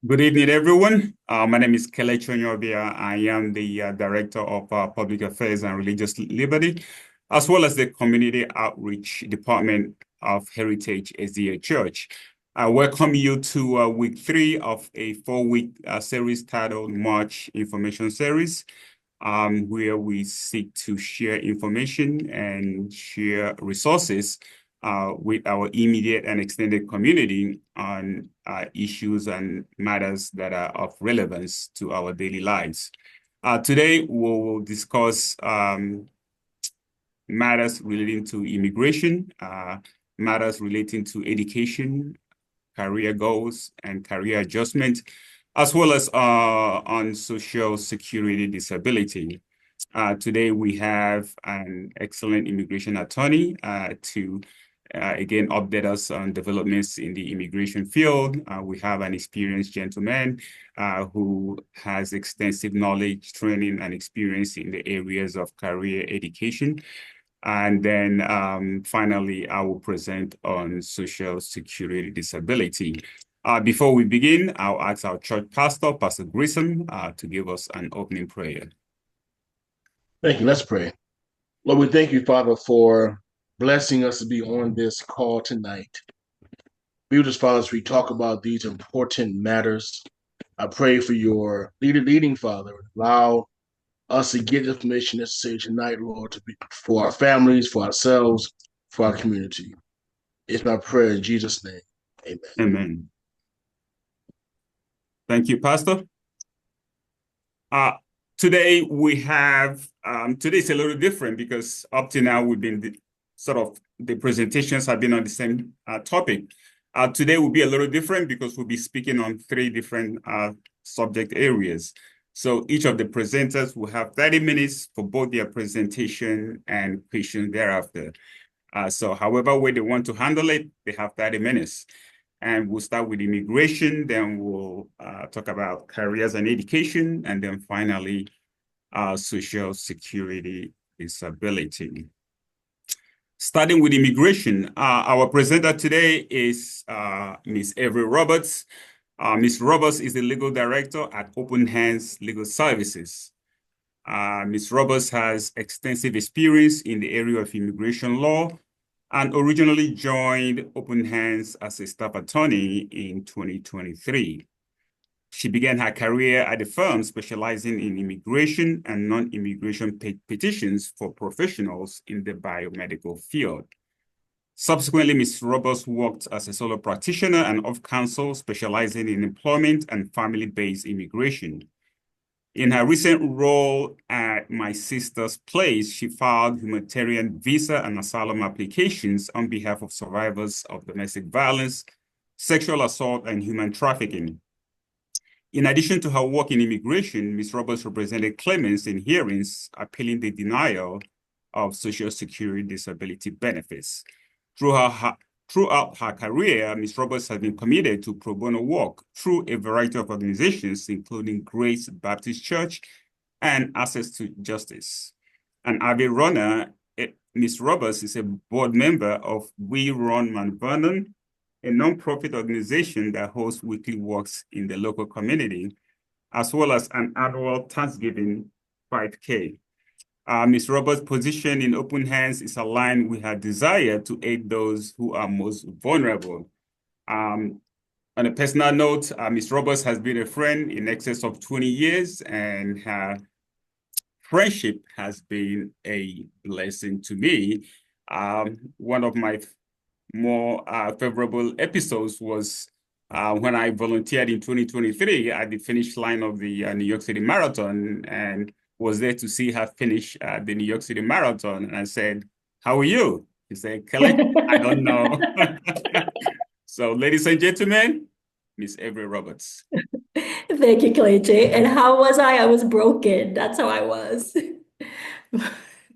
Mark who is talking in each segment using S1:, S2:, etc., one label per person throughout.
S1: Good evening, everyone. My name is Kelechi Onyobia. I am the Director of Public Affairs and Religious Liberty, as well as the Community Outreach Department of Heritage SDA Church. I welcome you to week 3 of a 4-week series titled March Information Series, where we seek to share information and share resources with our immediate and extended community on issues and matters that are of relevance to our daily lives. Today, we'll discuss matters relating to immigration, matters relating to education, career goals, and career adjustment, as well as on social security disability. Today, we have an excellent immigration attorney to again update us on developments in the immigration field. We have an experienced gentleman who has extensive knowledge, training, and experience in the areas of career education. And then finally, I will present on social security disability. Before we begin, I'll ask our church pastor, Pastor Grissom, to give us an opening prayer.
S2: Thank you. Let's pray. Lord, we thank you, Father, for blessing us to be on this call tonight. Be with us, Father, as we talk about these important matters. I pray for your leading, Father. Allow us to get the information necessary tonight, Lord, for our families, for ourselves, for our community. It's my prayer in Jesus' name. Amen.
S1: Amen. Thank you, Pastor. Today we have, today's a little different because up to now we've been the presentations have been on the same topic. Today will be a little different because we'll be speaking on 3 different subject areas. So each of the presenters will have 30 minutes for both their presentation and questions thereafter. So however way they want to handle it, they have 30 minutes. And we'll start with immigration, then we'll talk about careers and education, and then finally, social security disability. Starting with immigration, our presenter today is Ms. Avery Roberts. Ms. Roberts is the legal director at Open Hands Legal Services. Ms. Roberts has extensive experience in the area of immigration law and originally joined Open Hands as a staff attorney in 2023. She began her career at the firm specializing in immigration and non-immigration petitions for professionals in the biomedical field. Subsequently, Ms. Roberts worked as a solo practitioner and of counsel specializing in employment and family-based immigration. In her recent role at My Sister's Place, she filed humanitarian visa and asylum applications on behalf of survivors of domestic violence, sexual assault, and human trafficking. In addition to her work in immigration, Ms. Roberts represented claimants in hearings appealing the denial of Social Security disability benefits. Throughout her career, Ms. Roberts has been committed to pro bono work through a variety of organizations, including Grace Baptist Church and Access to Justice. An avid runner, Ms. Roberts is a board member of We Run Mount Vernon, a nonprofit organization that hosts weekly walks in the local community, as well as an annual Thanksgiving 5K. Ms. Roberts' position in Open Hands is aligned with her desire to aid those who are most vulnerable. On a personal note, Ms. Roberts has been a friend in excess of 20 years, and her friendship has been a blessing to me. One of my more favorable episodes was when I volunteered in 2023 at the finish line of the New York City Marathon, and was there to see her finish the New York City Marathon. And I said, "How are you?" She said, "Kelly, I don't know." So, ladies and gentlemen, Miss Avery Roberts.
S3: Thank you, Kelechi. And how was I? I was broken. That's how I was.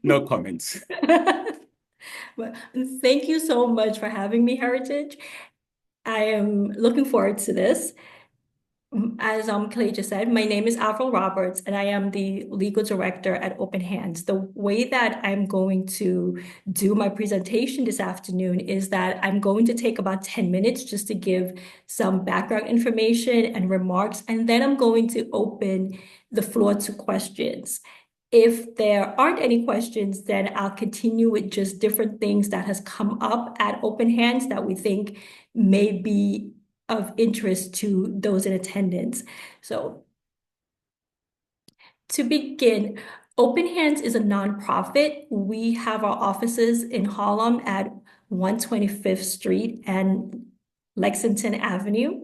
S1: No comments.
S3: But thank you so much for having me, Heritage. I am looking forward to this. As Clay just said, my name is Avril Roberts, and I am the legal director at Open Hands. The way that I'm going to do my presentation this afternoon is that I'm going to take about 10 minutes just to give some background information and remarks, and then I'm going to open the floor to questions. If there aren't any questions, then I'll continue with just different things that has come up at Open Hands that we think may be of interest to those in attendance. So to begin, Open Hands is a nonprofit. We have our offices in Harlem at 125th Street and Lexington Avenue.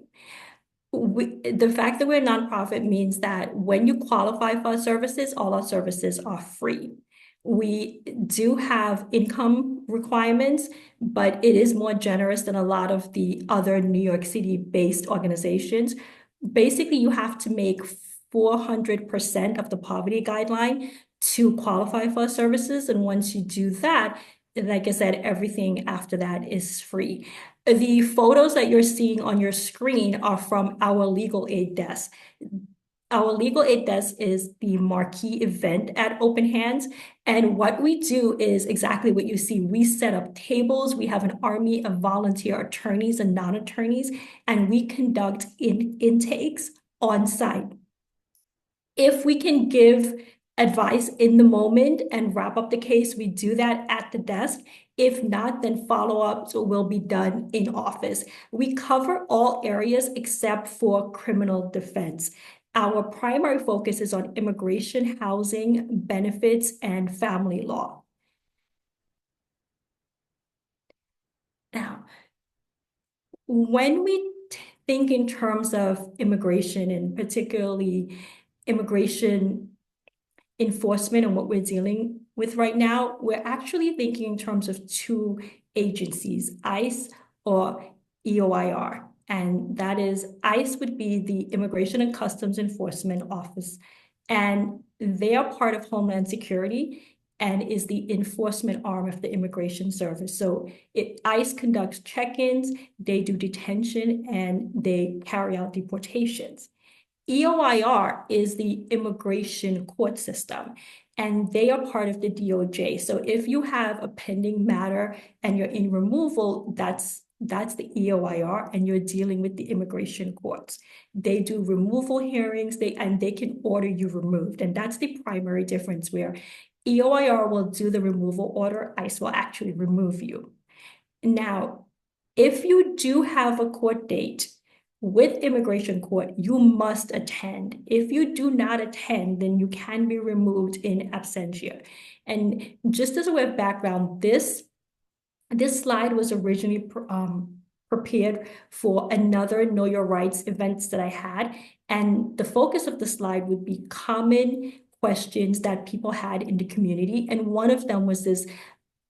S3: The fact that we're a nonprofit means that when you qualify for our services, all our services are free. We do have income requirements, but it is more generous than a lot of the other New York City-based organizations. Basically, you have to make 400% of the poverty guideline to qualify for services. And once you do that, like I said, everything after that is free. The photos that you're seeing on your screen are from our legal aid desk. Our legal aid desk is the marquee event at Open Hands. And what we do is exactly what you see. We set up tables. We have an army of volunteer attorneys and non-attorneys, and we conduct intakes on site. If we can give advice in the moment and wrap up the case, we do that at the desk. If not, then follow-ups will be done in office. We cover all areas except for criminal defense. Our primary focus is on immigration, housing, benefits, and family law. Now, when we think in terms of immigration, and particularly immigration enforcement and what we're dealing with right now, we're actually thinking in terms of two agencies, ICE or EOIR. And that is, ICE would be the Immigration and Customs Enforcement Office. And they are part of Homeland Security and is the enforcement arm of the Immigration Service. So ICE conducts check-ins, they do detention, and they carry out deportations. EOIR is the immigration court system, and they are part of the DOJ. So if you have a pending matter and you're in removal, that's the EOIR, and you're dealing with the immigration courts. They do removal hearings, and they can order you removed. And that's the primary difference, where EOIR will do the removal order, ICE will actually remove you. Now, if you do have a court date with immigration court, you must attend. If you do not attend, then you can be removed in absentia. And just as a way of background, this slide was originally prepared for another Know Your Rights events that I had. And the focus of the slide would be common questions that people had in the community. And one of them was this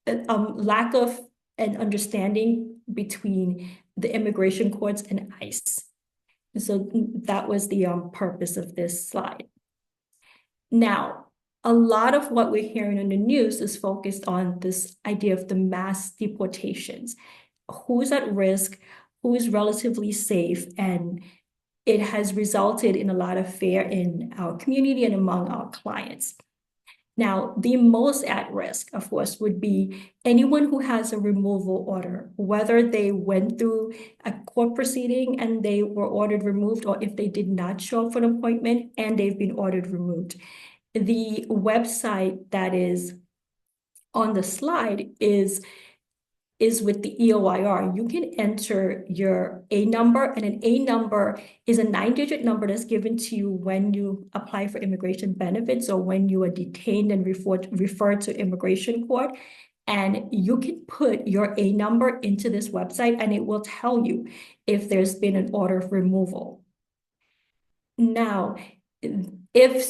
S3: lack of an understanding between the immigration courts and ICE. And so that was the purpose of this slide. Now, a lot of what we're hearing in the news is focused on this idea of the mass deportations. Who's at risk, who is relatively safe, and it has resulted in a lot of fear in our community and among our clients. Now, the most at risk, of course, would be anyone who has a removal order, whether they went through a court proceeding and they were ordered removed, or if they did not show up for an appointment and they've been ordered removed. The website that is on the slide is with the EOIR. You can enter your A number, and an A number is a 9-digit number that's given to you when you apply for immigration benefits or when you are detained and referred to immigration court. And you can put your A number into this website, and it will tell you if there's been an order of removal. Now, if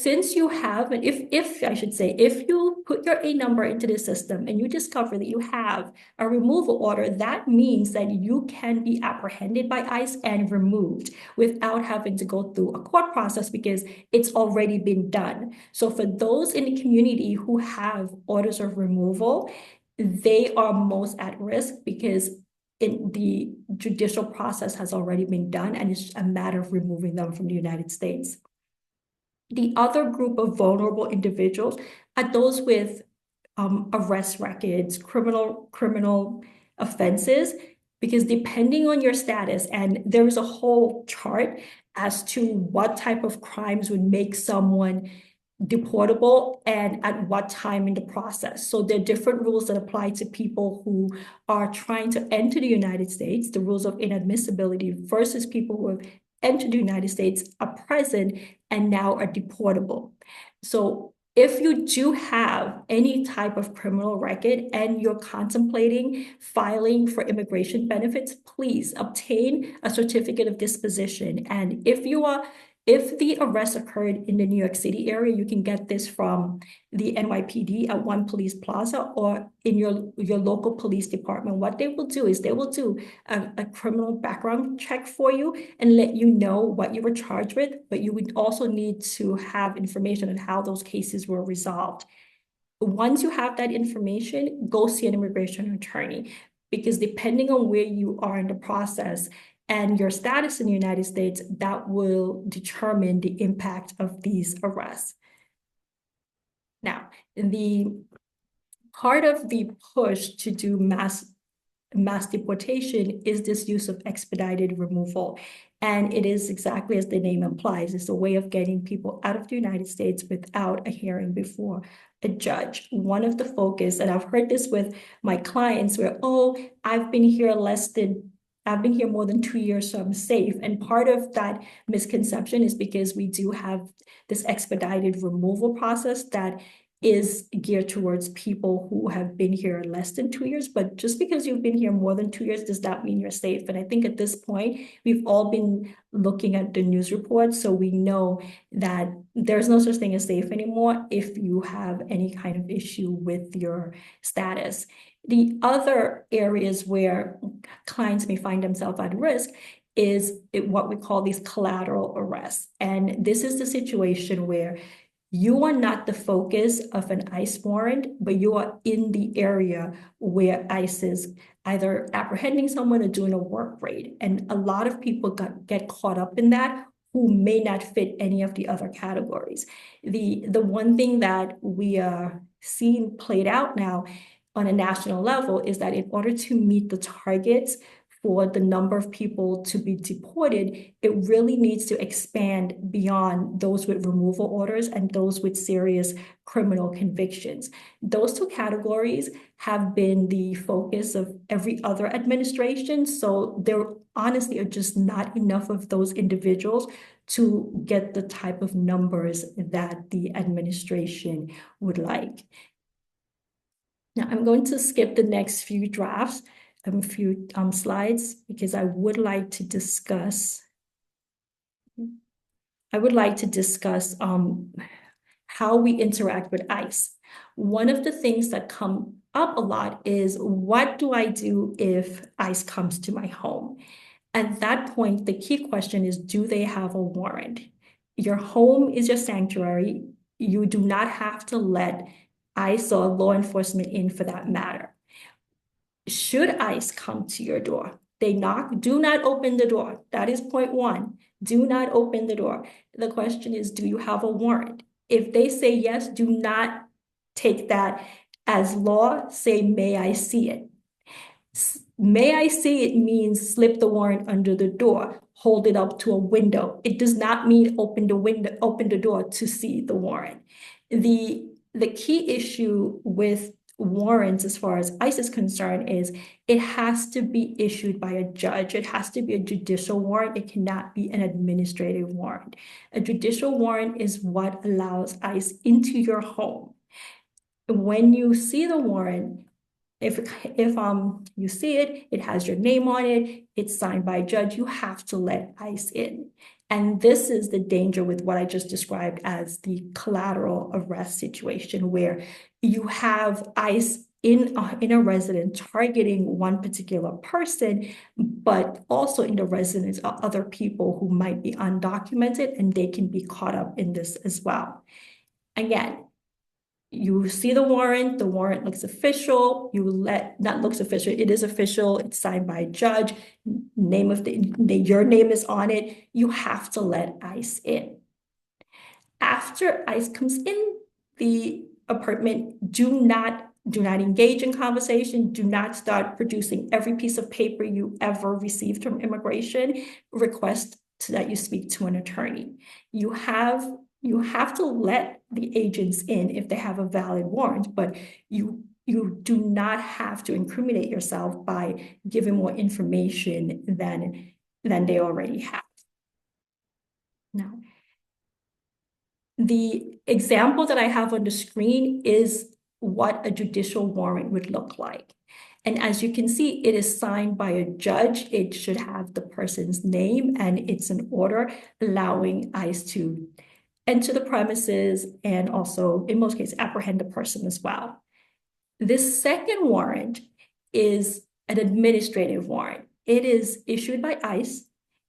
S3: you put your A number into the system and you discover that you have a removal order, that means that you can be apprehended by ICE and removed without having to go through a court process, because it's already been done. So for those in the community who have orders of removal, they are most at risk, because the judicial process has already been done, and it's a matter of removing them from the United States. The other group of vulnerable individuals are those with arrest records, criminal offenses, because depending on your status, and there is a whole chart as to what type of crimes would make someone deportable and at what time in the process. So there are different rules that apply to people who are trying to enter the United States, the rules of inadmissibility, versus people who have entered the United States, are present, and now are deportable. So if you do have any type of criminal record and you're contemplating filing for immigration benefits, please obtain a certificate of disposition. And if the arrest occurred in the New York City area, you can get this from the NYPD at One Police Plaza or in your local police department. What they will do is they will do a criminal background check for you and let you know what you were charged with, but you would also need to have information on how those cases were resolved. Once you have that information, go see an immigration attorney, because depending on where you are in the process and your status in the United States, that will determine the impact of these arrests. Now, the part of the push to do mass deportation is this use of expedited removal. And it is exactly as the name implies. It's a way of getting people out of the United States without a hearing before a judge. One of the focus, and I've heard this with my clients where, oh, I've been here more than 2 years, so I'm safe. And part of that misconception is because we do have this expedited removal process that is geared towards people who have been here less than 2 years. But just because you've been here more than 2 years does not mean you're safe. And I think at this point, we've all been looking at the news reports, so we know that there's no such thing as safe anymore if you have any kind of issue with your status. The other areas where clients may find themselves at risk is what we call these collateral arrests. And this is the situation where you are not the focus of an ICE warrant, but you are in the area where ICE is either apprehending someone or doing a work raid. And a lot of people get caught up in that who may not fit any of the other categories. The one thing that we are seeing played out now on a national level is that in order to meet the targets for the number of people to be deported, it really needs to expand beyond those with removal orders and those with serious criminal convictions. Those two categories have been the focus of every other administration. So there honestly are just not enough of those individuals to get the type of numbers that the administration would like. Now, I'm going to skip the next few drafts, a few slides, because I would like to discuss how we interact with ICE. One of the things that come up a lot is, what do I do if ICE comes to my home? At that point, the key question is, do they have a warrant? Your home is your sanctuary. You do not have to let ICE or law enforcement in for that matter. Should ICE come to your door, they knock, do not open the door. That is point one. Do not open the door. The question is, do you have a warrant? If they say yes, do not take that as law. Say, may I see it? May I see it means slip the warrant under the door, hold it up to a window. It does not mean open the door to see the warrant. The key issue with warrants, as far as ICE is concerned, is it has to be issued by a judge. It has to be a judicial warrant. It cannot be an administrative warrant. A judicial warrant is what allows ICE into your home. When you see the warrant, if you see it, it has your name on it, it's signed by a judge, you have to let ICE in. And this is the danger with what I just described as the collateral arrest situation, where you have ICE in a residence targeting one particular person, but also in the residence are other people who might be undocumented, and they can be caught up in this as well. Again, you see the warrant looks official, not looks official, it is official, it's signed by a judge, your name is on it, you have to let ICE in. After ICE comes in the apartment, do not engage in conversation, do not start producing every piece of paper you ever received from immigration, request that you speak to an attorney. You have to let the agents in if they have a valid warrant, but you do not have to incriminate yourself by giving more information than they already have. Now, the example that I have on the screen is what a judicial warrant would look like. And as you can see, it is signed by a judge. It should have the person's name, and it's an order allowing ICE to enter the premises and also, in most cases, apprehend the person as well. This second warrant is an administrative warrant. It is issued by ICE.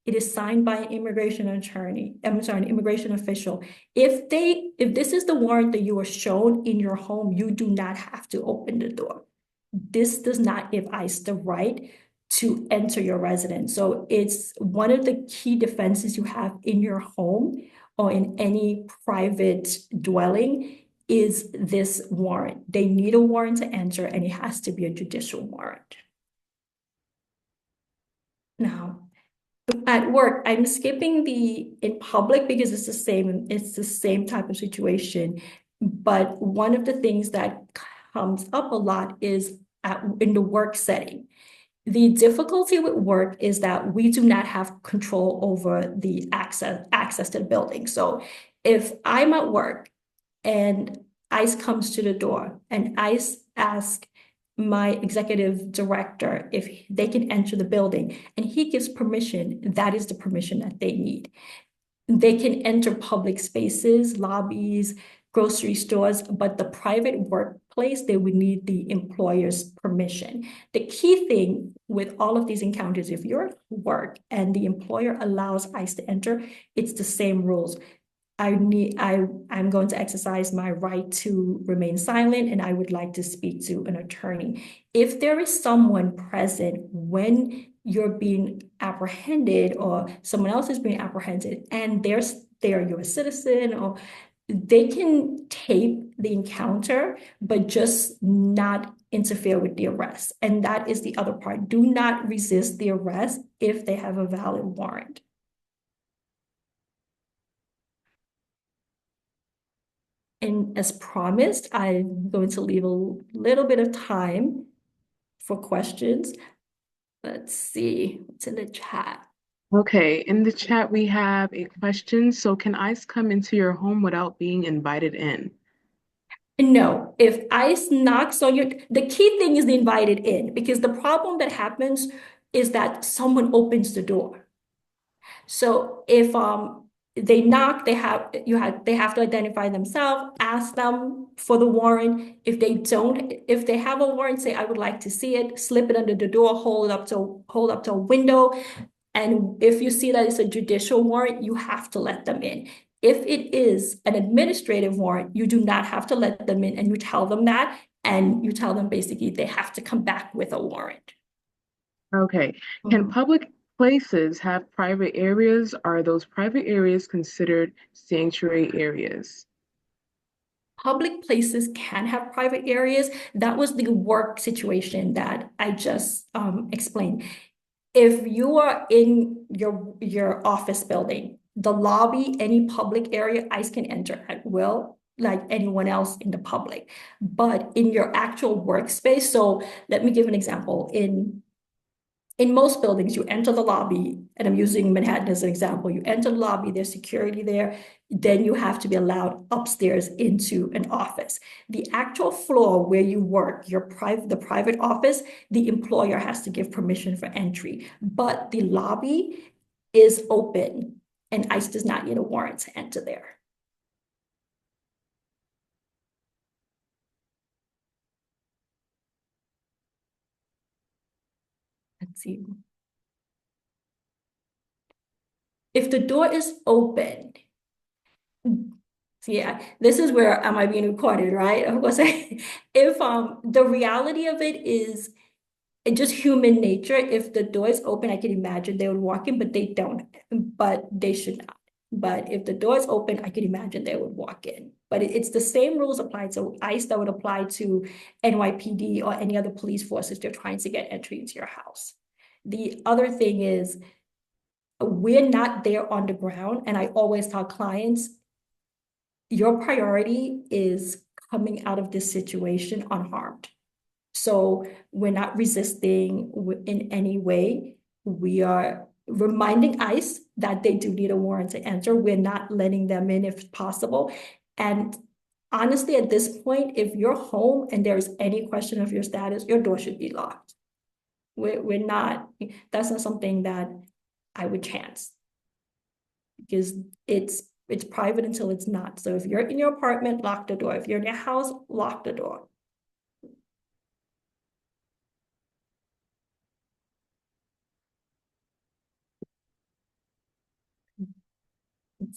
S3: It is signed by an immigration attorney, an immigration official. If this is the warrant that you are shown in your home, you do not have to open the door. This does not give ICE the right to enter your residence. So it's one of the key defenses you have in your home or in any private dwelling is this warrant. They need a warrant to enter, and it has to be a judicial warrant. Now, at work, I'm skipping in public because it's the same type of situation. But one of the things that comes up a lot is in the work setting. The difficulty with work is that we do not have control over the access to the building. So if I'm at work and ICE comes to the door and ICE asks my executive director if they can enter the building and he gives permission, that is the permission that they need. They can enter public spaces, lobbies, grocery stores, but the private workplace, they would need the employer's permission. The key thing with all of these encounters, if you're at work and the employer allows ICE to enter, it's the same rules. I'm going to exercise my right to remain silent, and I would like to speak to an attorney. If there is someone present when you're being apprehended or someone else is being apprehended and they're a U.S. citizen, or they can tape the encounter, but just not interfere with the arrest. And that is the other part. Do not resist the arrest if they have a valid warrant. And as promised, I'm going to leave a little bit of time for questions. Let's see what's in the chat.
S4: Okay, in the chat we have a question. So can ICE come into your home without being invited in?
S3: No, if ICE knocks on the key thing is the invited in, because the problem that happens is that someone opens the door. So if they knock, they have to identify themselves, ask them for the warrant. If they have a warrant, say, I would like to see it, slip it under the door, hold up to a window. And if you see that it's a judicial warrant, you have to let them in. If it is an administrative warrant, you do not have to let them in, and you tell them that, and you tell them basically they have to come back with a warrant.
S4: Okay. Can public places have private areas? Are those private areas considered sanctuary areas?
S3: Public places can have private areas. That was the work situation that I just explained. If you are in your office building, the lobby, any public area, ICE can enter at will, like anyone else in the public. But in your actual workspace, so let me give an example. In most buildings, you enter the lobby, and I'm using Manhattan as an example. You enter the lobby, there's security there, then you have to be allowed upstairs into an office. The actual floor where you work, the private office, the employer has to give permission for entry, but the lobby is open, and ICE does not need a warrant to enter there. Let's see. If the door is open, Yeah, this is where am I being recorded, right? Of course, if the reality of it is just human nature. If the door is open, I can imagine they would walk in, but they don't. But they should not. But if the door is open, I can imagine they would walk in. But it's the same rules applied to ICE that would apply to NYPD or any other police force if they're trying to get entry into your house. The other thing is, we're not there on the ground, and I always tell clients, your priority is coming out of this situation unharmed. So we're not resisting in any way. We are reminding ICE that they do need a warrant to enter. We're not letting them in if possible. And honestly, at this point, if you're home and there's any question of your status, your door should be locked. We're not, that's not something that I would chance, because it's private until it's not. So if you're in your apartment, lock the door. If you're in your house, lock the door.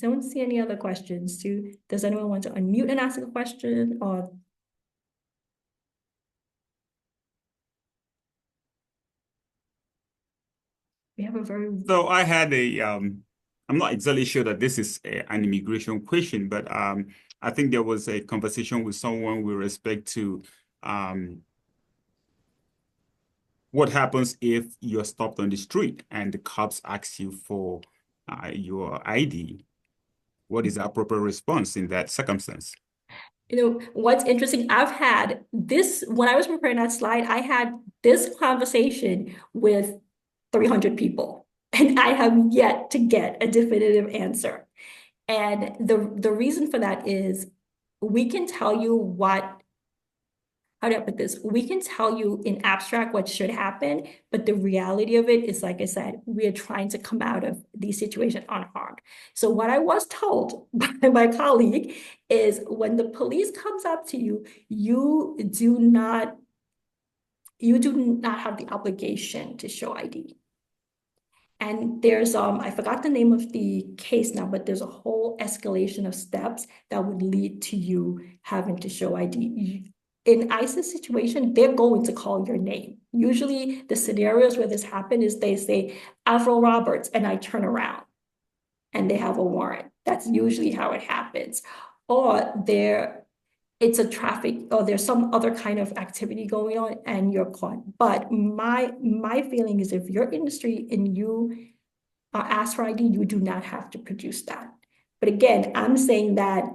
S3: Don't see any other questions. Does anyone want to unmute and ask a question, or? We have a very.
S1: So I had I'm not exactly sure that this is an immigration question, but I think there was a conversation with someone with respect to what happens if you're stopped on the street and the cops ask you for your ID. What is the appropriate response in that circumstance?
S3: You know, what's interesting, I've had this, when I was preparing that slide, I had this conversation with 300 people, and I have yet to get a definitive answer. And the reason for that is, we can tell you what, how do I put this? We can tell you in abstract what should happen, but the reality of it is, like I said, we are trying to come out of these situations unharmed. So what I was told by my colleague is, when the police comes up to you, you do not have the obligation to show ID. And there's, I forgot the name of the case now, but there's a whole escalation of steps that would lead to you having to show ID. In ICE's situation, they're going to call your name. Usually the scenarios where this happens is they say, Avril Roberts, and I turn around and they have a warrant. That's usually how it happens. Or it's a traffic, or there's some other kind of activity going on and you're caught. But my feeling is, if you're in the street and you are asked for ID, you do not have to produce that. But again, I'm saying that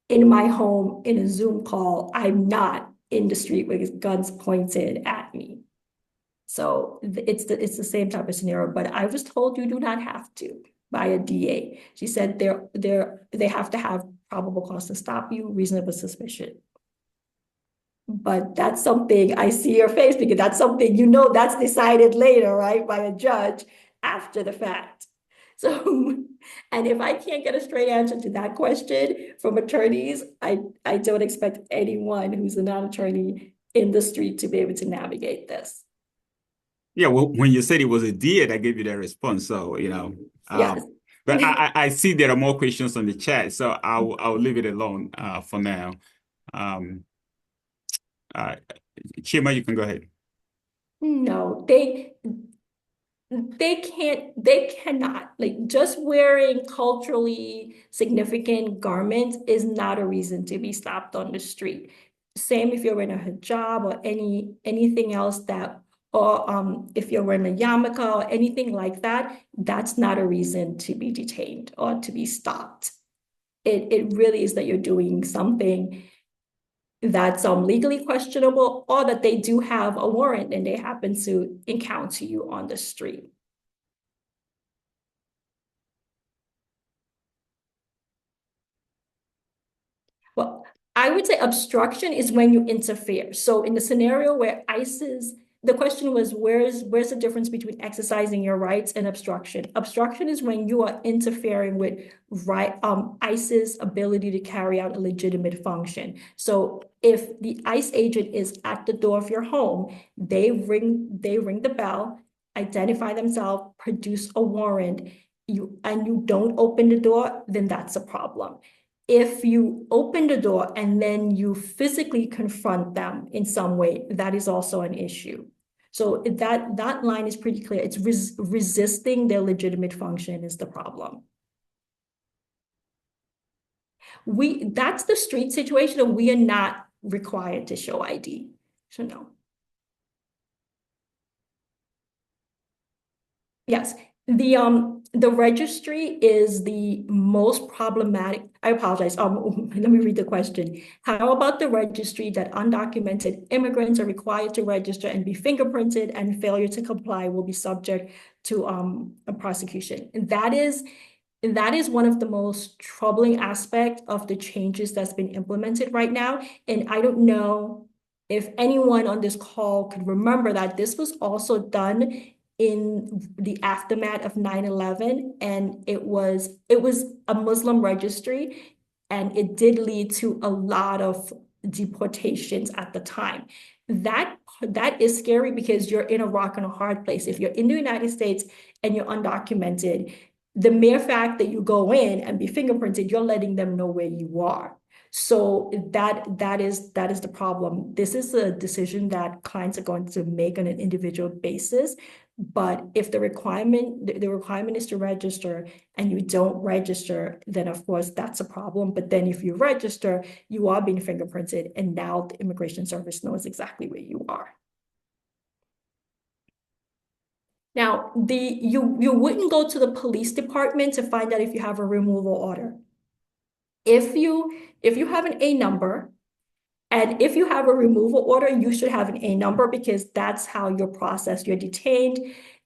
S3: in my home, in a Zoom call, I'm not in the street with guns pointed at me. So it's the same type of scenario, but I was told you do not have to by a DA. She said they have to have probable cause to stop you, reasonable suspicion. But that's something, I see your face, because that's something, you know, that's decided later, right, by a judge after the fact. So, and if I can't get a straight answer to that question from attorneys, I don't expect anyone who's a non-attorney in the street to be able to navigate this.
S1: Yeah, well, when you said it was a DA, I gave you that response. So, you know,
S3: Yes.
S1: but I see there are more questions on the chat, so I'll leave it alone for now. Chima, you can go ahead.
S3: No, they cannot, like, just wearing culturally significant garments is not a reason to be stopped on the street. Same if you're wearing a hijab or anything else that, or if you're wearing a yarmulke or anything like that, that's not a reason to be detained or to be stopped. It really is that you're doing something that's legally questionable, or that they do have a warrant and they happen to encounter you on the street. Well, I would say obstruction is when you interfere. So in the scenario where the question was, where's the difference between exercising your rights and obstruction? Obstruction is when you are interfering with ICE's ability to carry out a legitimate function. So if the ICE agent is at the door of your home, they ring the bell, identify themselves, produce a warrant, and you don't open the door, then that's a problem. if you open the door and then you physically confront them in some way, that is also an issue. So that line is pretty clear. It's resisting their legitimate function is the problem. That's the street situation, and we are not required to show ID. So no. Yes, the registry is the most problematic. I apologize. Let me read the question. How about the registry that undocumented immigrants are required to register and be fingerprinted, and failure to comply will be subject to a prosecution? And that is one of the most troubling aspects of the changes that's been implemented right now. And I don't know if anyone on this call could remember that this was also done in the aftermath of 9/11, and it was a Muslim registry, and it did lead to a lot of deportations at the time. That is scary because you're in a rock and a hard place. If you're in the United States and you're undocumented, the mere fact that you go in and be fingerprinted, you're letting them know where you are. So that is the problem. This is a decision that clients are going to make on an individual basis. But if the requirement is to register and you don't register, then of course that's a problem. But then if you register, you are being fingerprinted, and now the Immigration Service knows exactly where you are. Now, you wouldn't go to the police department to find out if you have a removal order. If you have an A number, and if you have a removal order, you should have an A number, because that's how you're processed. You're detained,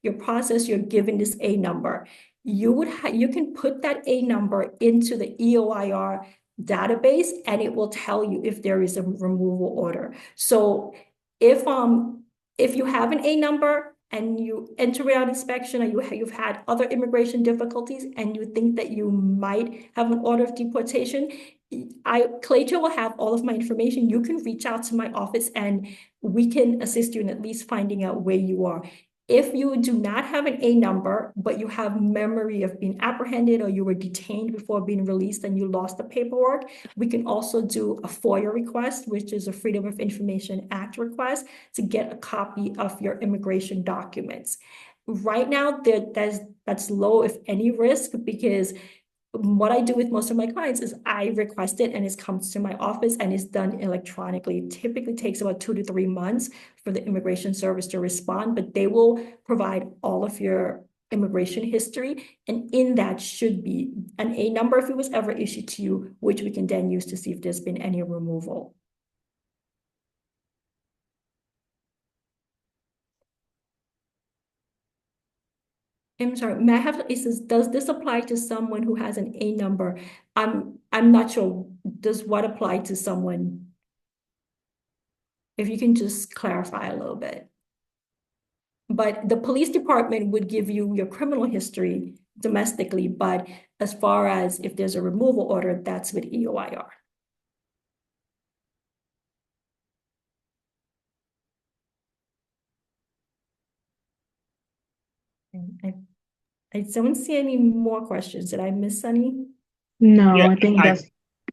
S3: you're processed, you're given this A number. You can put that A number into the EOIR database, and it will tell you if there is a removal order. So if you have an A number and you enter without inspection, or you've had other immigration difficulties and you think that you might have an order of deportation, Clayton will have all of my information. You can reach out to my office and we can assist you in at least finding out where you are. If you do not have an A number, but you have memory of being apprehended, or you were detained before being released and you lost the paperwork, we can also do a FOIA request, which is a Freedom of Information Act request, to get a copy of your immigration documents. Right now, that's low, if any, risk, because what I do with most of my clients is I request it and it comes to my office and it's done electronically. It typically takes about 2 to 3 months for the Immigration Service to respond, but they will provide all of your immigration history. And in that should be an A number if it was ever issued to you, which we can then use to see if there's been any removal. I'm sorry, may I have, it says, does this apply to someone who has an A number? I'm not sure. Does what apply to someone? If you can just clarify a little bit. But the police department would give you your criminal history domestically, but as far as if there's a removal order, that's with EOIR. I don't see any more questions. Did I miss any?
S4: No,
S1: Yeah,
S4: I think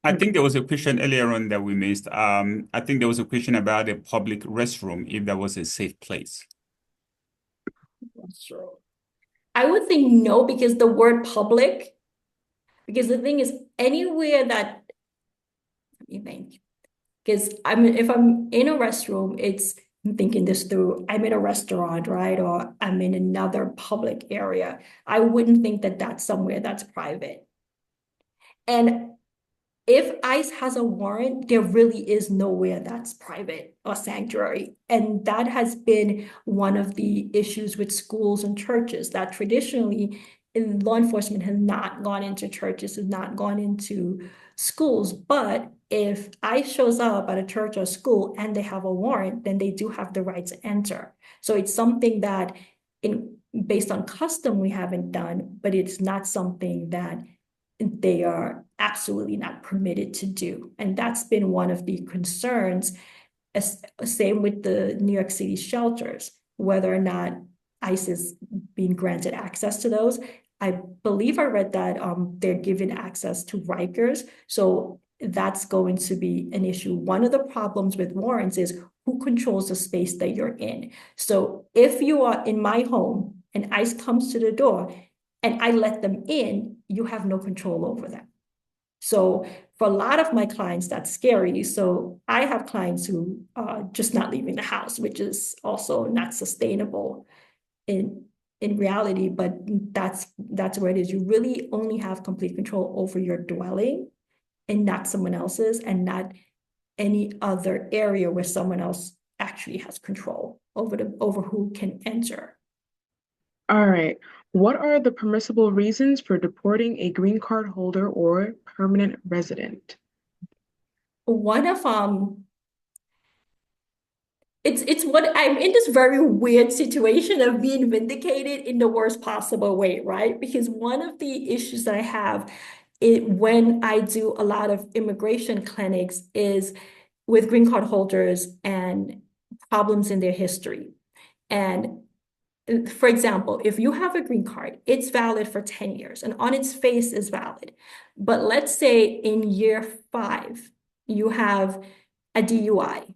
S1: I think there was a question earlier on that we missed. I think there was a question about a public restroom, if that was a safe place.
S3: Sure. I would think no, because the word public, because the thing is, anywhere that, let me think, because if I'm in a restroom, I'm thinking this through, I'm in a restaurant, right? Or I'm in another public area. I wouldn't think that that's somewhere that's private. And if ICE has a warrant, there really is nowhere that's private or sanctuary. And that has been one of the issues with schools and churches, that traditionally law enforcement has not gone into churches, has not gone into schools. But if ICE shows up at a church or school and they have a warrant, then they do have the right to enter. So it's something that based on custom we haven't done, but it's not something that they are absolutely not permitted to do. And that's been one of the concerns, same with the New York City shelters, whether or not ICE is being granted access to those. I believe I read that they're given access to Rikers. So that's going to be an issue. One of the problems with warrants is who controls the space that you're in. So if you are in my home and ICE comes to the door and I let them in, you have no control over them. So for a lot of my clients, that's scary. So I have clients who are just not leaving the house, which is also not sustainable in reality, but that's where it is. You really only have complete control over your dwelling and not someone else's, and not any other area where someone else actually has control over who can enter.
S4: All right. What are the permissible reasons for deporting a green card holder or permanent resident?
S3: One of it's what I'm in this very weird situation of being vindicated in the worst possible way, right? Because one of the issues that I have when I do a lot of immigration clinics is with green card holders and problems in their history. And for example, if you have a green card, it's valid for 10 years and on its face is valid. But let's say in year 5, you have a DUI.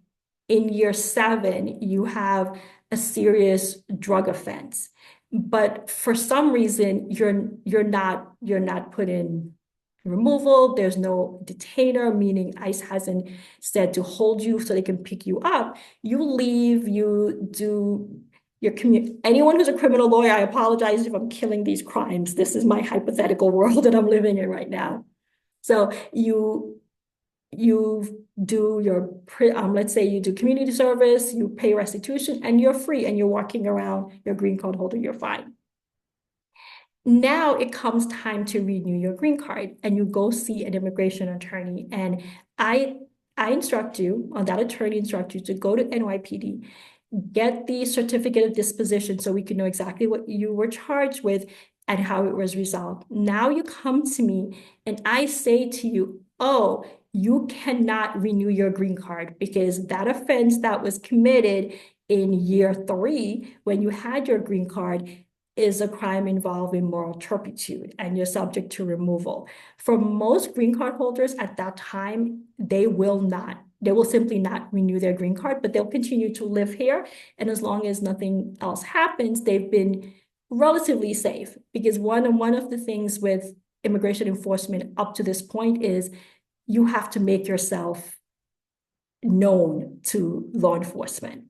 S3: In year 7, you have a serious drug offense. But for some reason, you're not put in removal. There's no detainer, meaning ICE hasn't said to hold you so they can pick you up. You leave, you do your anyone who's a criminal lawyer, I apologize if I'm killing these crimes. This is my hypothetical world that I'm living in right now. So you do your let's say you do community service, you pay restitution, and you're free, and you're walking around your green card holder, you're fine. Now it comes time to renew your green card, and you go see an immigration attorney, and I instruct you, or that attorney instructs you to go to NYPD, get the certificate of disposition so we can know exactly what you were charged with and how it was resolved. Now you come to me and I say to you, oh, you cannot renew your green card because that offense that was committed in year 3 when you had your green card is a crime involving moral turpitude and you're subject to removal. For most green card holders at that time, they will simply not renew their green card, but they'll continue to live here. And as long as nothing else happens, they've been relatively safe. Because one of the things with immigration enforcement up to this point is you have to make yourself known to law enforcement.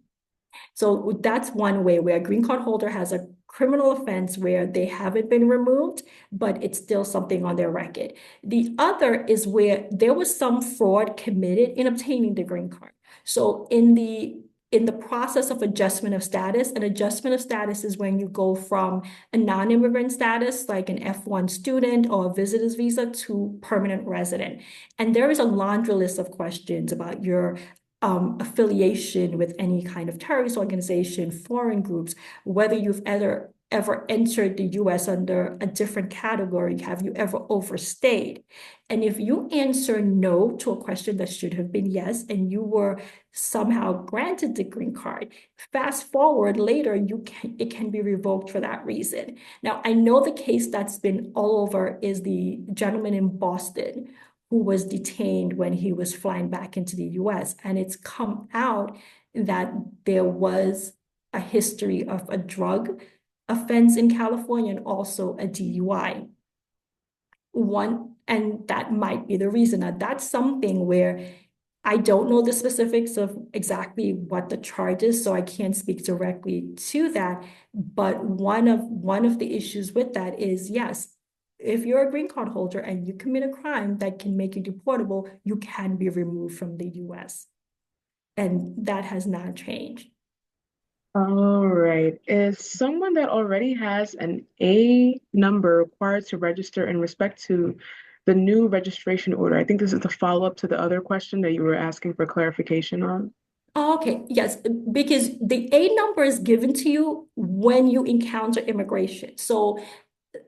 S3: So that's one way where a green card holder has a criminal offense where they haven't been removed, but it's still something on their record. The other is where there was some fraud committed in obtaining the green card. So in the process of adjustment of status, an adjustment of status is when you go from a non-immigrant status, like an F1 student or a visitor's visa, to permanent resident. And there is a laundry list of questions about your affiliation with any kind of terrorist organization, foreign groups, whether you've ever entered the US under a different category, have you ever overstayed? And if you answer no to a question that should have been yes, and you were somehow granted the green card, fast forward later, it can be revoked for that reason. Now, I know the case that's been all over is the gentleman in Boston who was detained when he was flying back into the US. And it's come out that there was a history of a drug offense in California and also a DUI. And that might be the reason. Now, that's something where I don't know the specifics of exactly what the charge is, so I can't speak directly to that. But one of the issues with that is, yes, if you're a green card holder and you commit a crime that can make you deportable, you can be removed from the US. And that has not changed.
S4: All right. Is someone that already has an A number required to register in respect to the new registration order? I think this is the follow-up to the other question that you were asking for clarification on.
S3: Okay, yes, because the A number is given to you when you encounter immigration. So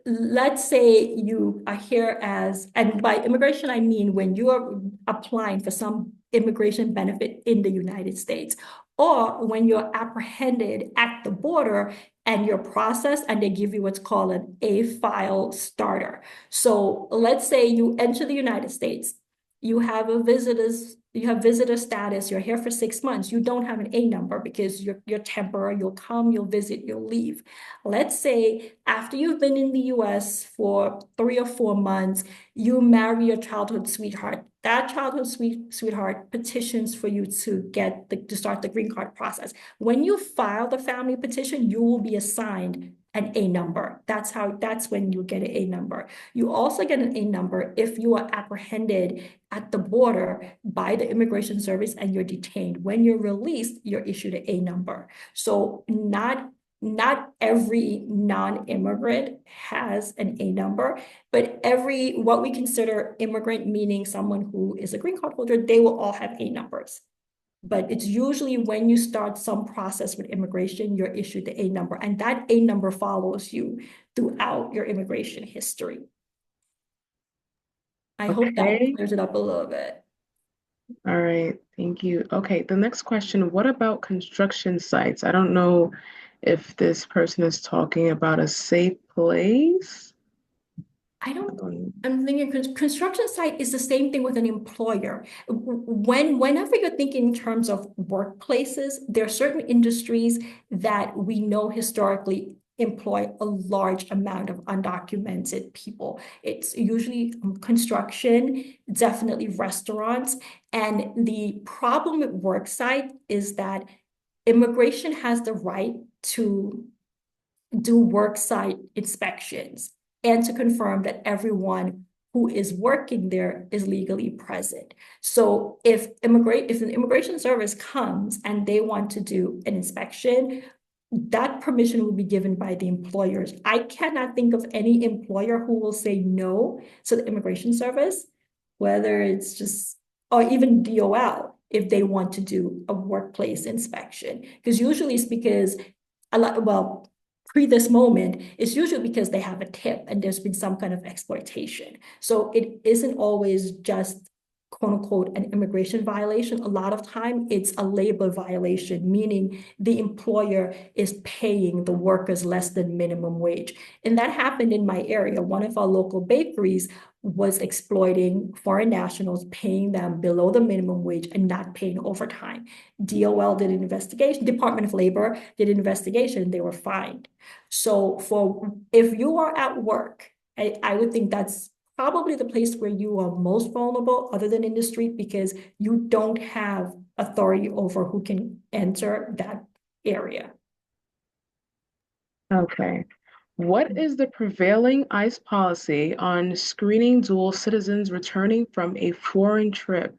S3: let's say you are here and by immigration, I mean when you are applying for some immigration benefit in the United States, or when you're apprehended at the border and your process, and they give you what's called an A-file starter. So let's say you enter the United States, you have visitor status, you're here for 6 months, you don't have an A number because you're temporary, you'll come, you'll visit, you'll leave. Let's say after you've been in the US for 3 or 4 months, you marry your childhood sweetheart. That childhood sweetheart petitions for you to start the green card process. When you file the family petition, you will be assigned an A number. That's when you get an A number. You also get an A number if you are apprehended at the border by the Immigration Service and you're detained. When you're released, you're issued an A number. So not every non-immigrant has an A number, but what we consider immigrant, meaning someone who is a green card holder, they will all have A numbers. But it's usually when you start some process with immigration, you're issued the A number, and that A number follows you throughout your immigration history. I hope that clears it up a little bit.
S4: All right, thank you. Okay, the next question, what about construction sites? I don't know if this person is talking about a safe place.
S3: I'm thinking construction site is the same thing with an employer. Whenever you're thinking in terms of workplaces, there are certain industries that we know historically employ a large amount of undocumented people. It's usually construction, definitely restaurants. And the problem with work site is that immigration has the right to do work site inspections and to confirm that everyone who is working there is legally present. So if an immigration service comes and they want to do an inspection, that permission will be given by the employers. I cannot think of any employer who will say no to the immigration service, whether it's just, or even DOL, if they want to do a workplace inspection. Because usually it's because pre this moment, it's usually because they have a tip and there's been some kind of exploitation. So it isn't always just quote unquote an immigration violation. A lot of time it's a labor violation, meaning the employer is paying the workers less than minimum wage. And that happened in my area. One of our local bakeries was exploiting foreign nationals, paying them below the minimum wage and not paying overtime. DOL did an investigation, Department of Labor did an investigation, they were fined. So if you are at work, I would think that's probably the place where you are most vulnerable other than in the street, because you don't have authority over who can enter that area.
S4: Okay. What is the prevailing ICE policy on screening dual citizens returning from a foreign trip?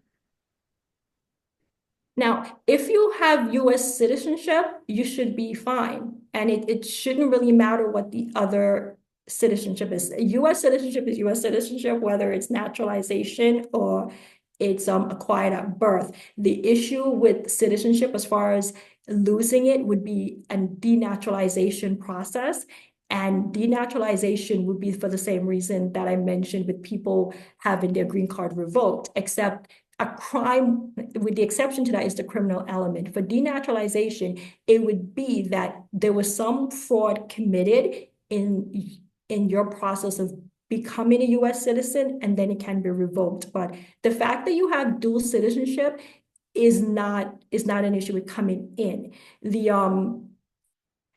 S3: Now, if you have US citizenship, you should be fine. And it shouldn't really matter what the other citizenship is. US citizenship is US citizenship, whether it's naturalization or it's acquired at birth. The issue with citizenship, as far as losing it, would be a denaturalization process. And denaturalization would be for the same reason that I mentioned with people having their green card revoked, except a crime, with the exception to that, is the criminal element. For denaturalization, it would be that there was some fraud committed in your process of becoming a US citizen, and then it can be revoked. But the fact that you have dual citizenship is not an issue with coming in.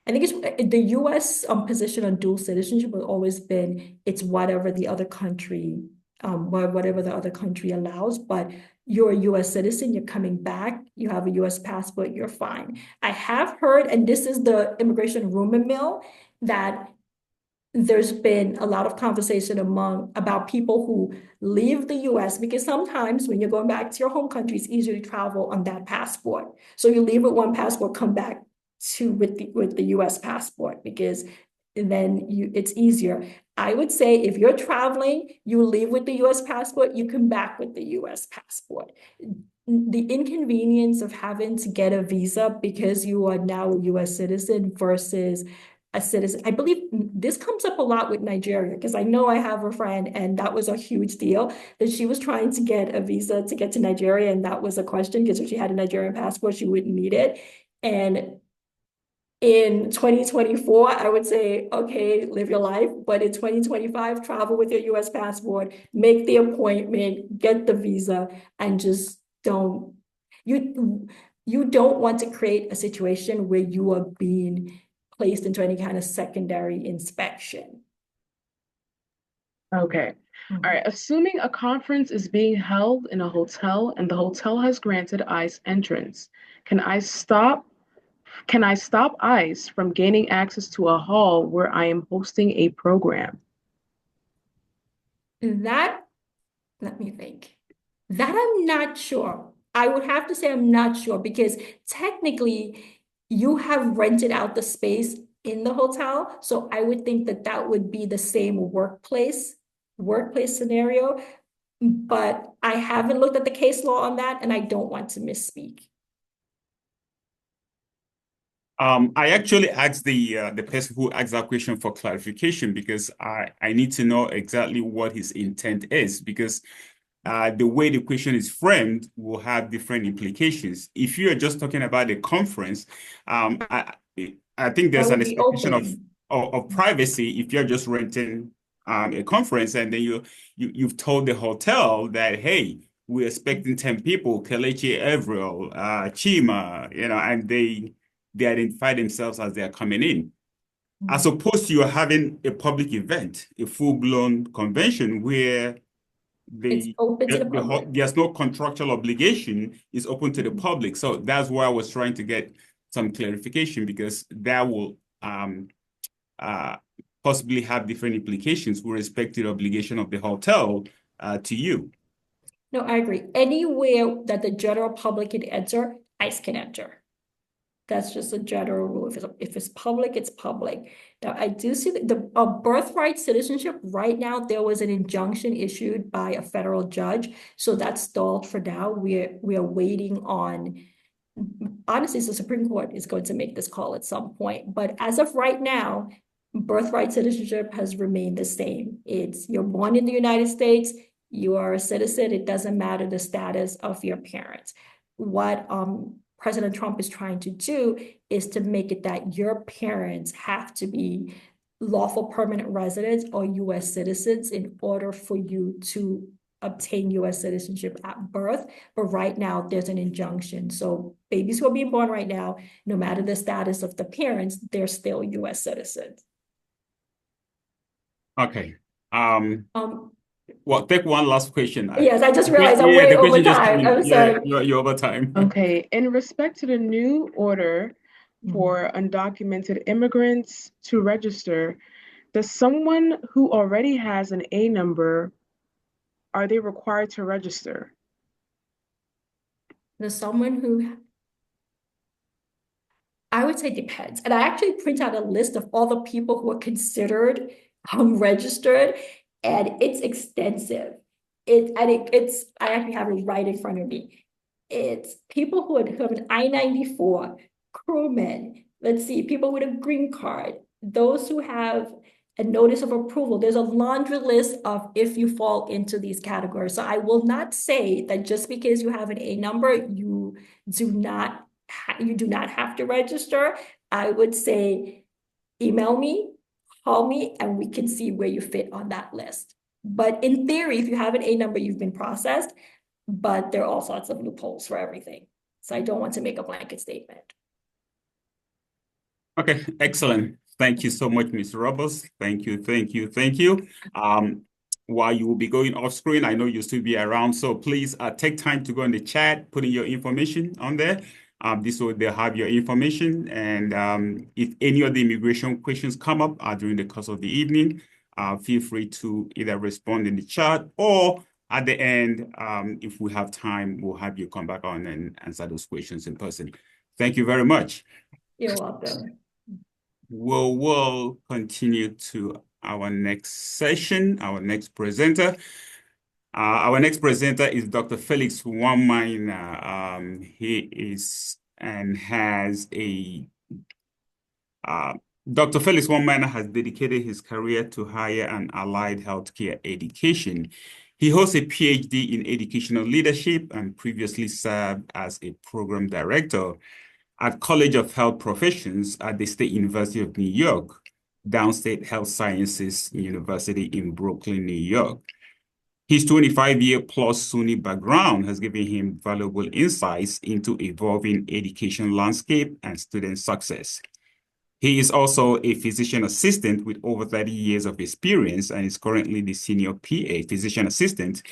S3: I think it's the US position on dual citizenship has always been it's whatever the other country allows, but you're a US citizen, you're coming back, you have a US passport, you're fine. I have heard, and this is the immigration rumor mill, that there's been a lot of conversation about people who leave the US, because sometimes when you're going back to your home country, it's easier to travel on that passport. So you leave with one passport, come back with the US passport, because then it's easier. I would say if you're traveling, you leave with the US passport, you come back with the US passport. The inconvenience of having to get a visa because you are now a US citizen versus a citizen. I believe this comes up a lot with Nigeria, because I know I have a friend and that was a huge deal, that she was trying to get a visa to get to Nigeria, and that was a question, because if she had a Nigerian passport, she wouldn't need it. And In 2024, I would say, okay, live your life. But in 2025, travel with your US passport, make the appointment, get the visa, and just don't, you don't want to create a situation where you are being placed into any kind of secondary inspection.
S4: Okay. All right. Assuming a conference is being held in a hotel and the hotel has granted ICE entrance, can I stop ICE from gaining access to a hall where I am hosting a program?
S3: That, let me think. That I'm not sure. I would have to say I'm not sure because technically you have rented out the space in the hotel. So I would think that that would be the same workplace scenario. But I haven't looked at the case law on that and I don't want to misspeak.
S1: I actually asked the person who asked that question for clarification because I need to know exactly what his intent is because the way the question is framed will have different implications. If you are just talking about a conference, I think there's an expectation of privacy if you're just renting a conference and then you've told the hotel that, hey, we're expecting 10 people, Kelechi, Avril, Chima, and they identify themselves as they're coming in. As opposed to you having a public event, a full-blown convention where
S3: it's open to the public.
S1: There's no contractual obligation, it's open to the public. So that's why I was trying to get some clarification because that will possibly have different implications with respect to the obligation of the hotel to you.
S3: No, I agree. Anywhere that the general public can enter, ICE can enter. That's just a general rule. If it's public, it's public. Now, I do see the birthright citizenship right now, there was an injunction issued by a federal judge. So that's stalled for now. We are waiting on, honestly, the Supreme Court is going to make this call at some point. But as of right now, birthright citizenship has remained the same. It's you're born in the United States, you are a citizen. It doesn't matter the status of your parents. What President Trump is trying to do is to make it that your parents have to be lawful permanent residents or US citizens in order for you to obtain US citizenship at birth. But right now there's an injunction. So babies who are being born right now, no matter the status of the parents, they're still US citizens.
S1: Okay. Well, take one last question.
S3: Yes, I just realized I'm way over time. I'm sorry.
S1: You're over time.
S4: Okay. In respect to the new order for undocumented immigrants to register, does someone who already has an A number, are they required to register?
S3: There's someone who, I would say depends. And I actually print out a list of all the people who are considered registered, and it's extensive. I actually have it right in front of me. It's people who have an I-94, crewmen, let's see, people with a green card, those who have a notice of approval. There's a laundry list of if you fall into these categories. So I will not say that just because you have an A number, you do not have to register. I would say email me, call me, and we can see where you fit on that list. But in theory, if you have an A number, you've been processed, but there are all sorts of loopholes for everything. So I don't want to make a blanket statement.
S1: Okay, excellent. Thank you so much, Ms. Roberts. Thank you. While you will be going off screen, I know you'll still be around, so please take time to go in the chat, put in your information on there. This way they'll have your information, and if any of the immigration questions come up during the course of the evening, feel free to either respond in the chat or at the end, if we have time, we'll have you come back on and answer those questions in person. Thank you very much.
S3: You're welcome.
S1: We'll continue to our next session, our next presenter. Our next presenter is Dr. Felix Wammaina. He is and has a Dr. Felix Wammaina has dedicated his career to higher and allied healthcare education. He holds a PhD in educational leadership and previously served as a program director at College of Health Professions at the State University of New York, Downstate Health Sciences University in Brooklyn, New York. His 25-year-plus SUNY background has given him valuable insights into evolving education landscape and student success. He is also a physician assistant with over 30 years of experience and is currently the senior PA physician assistant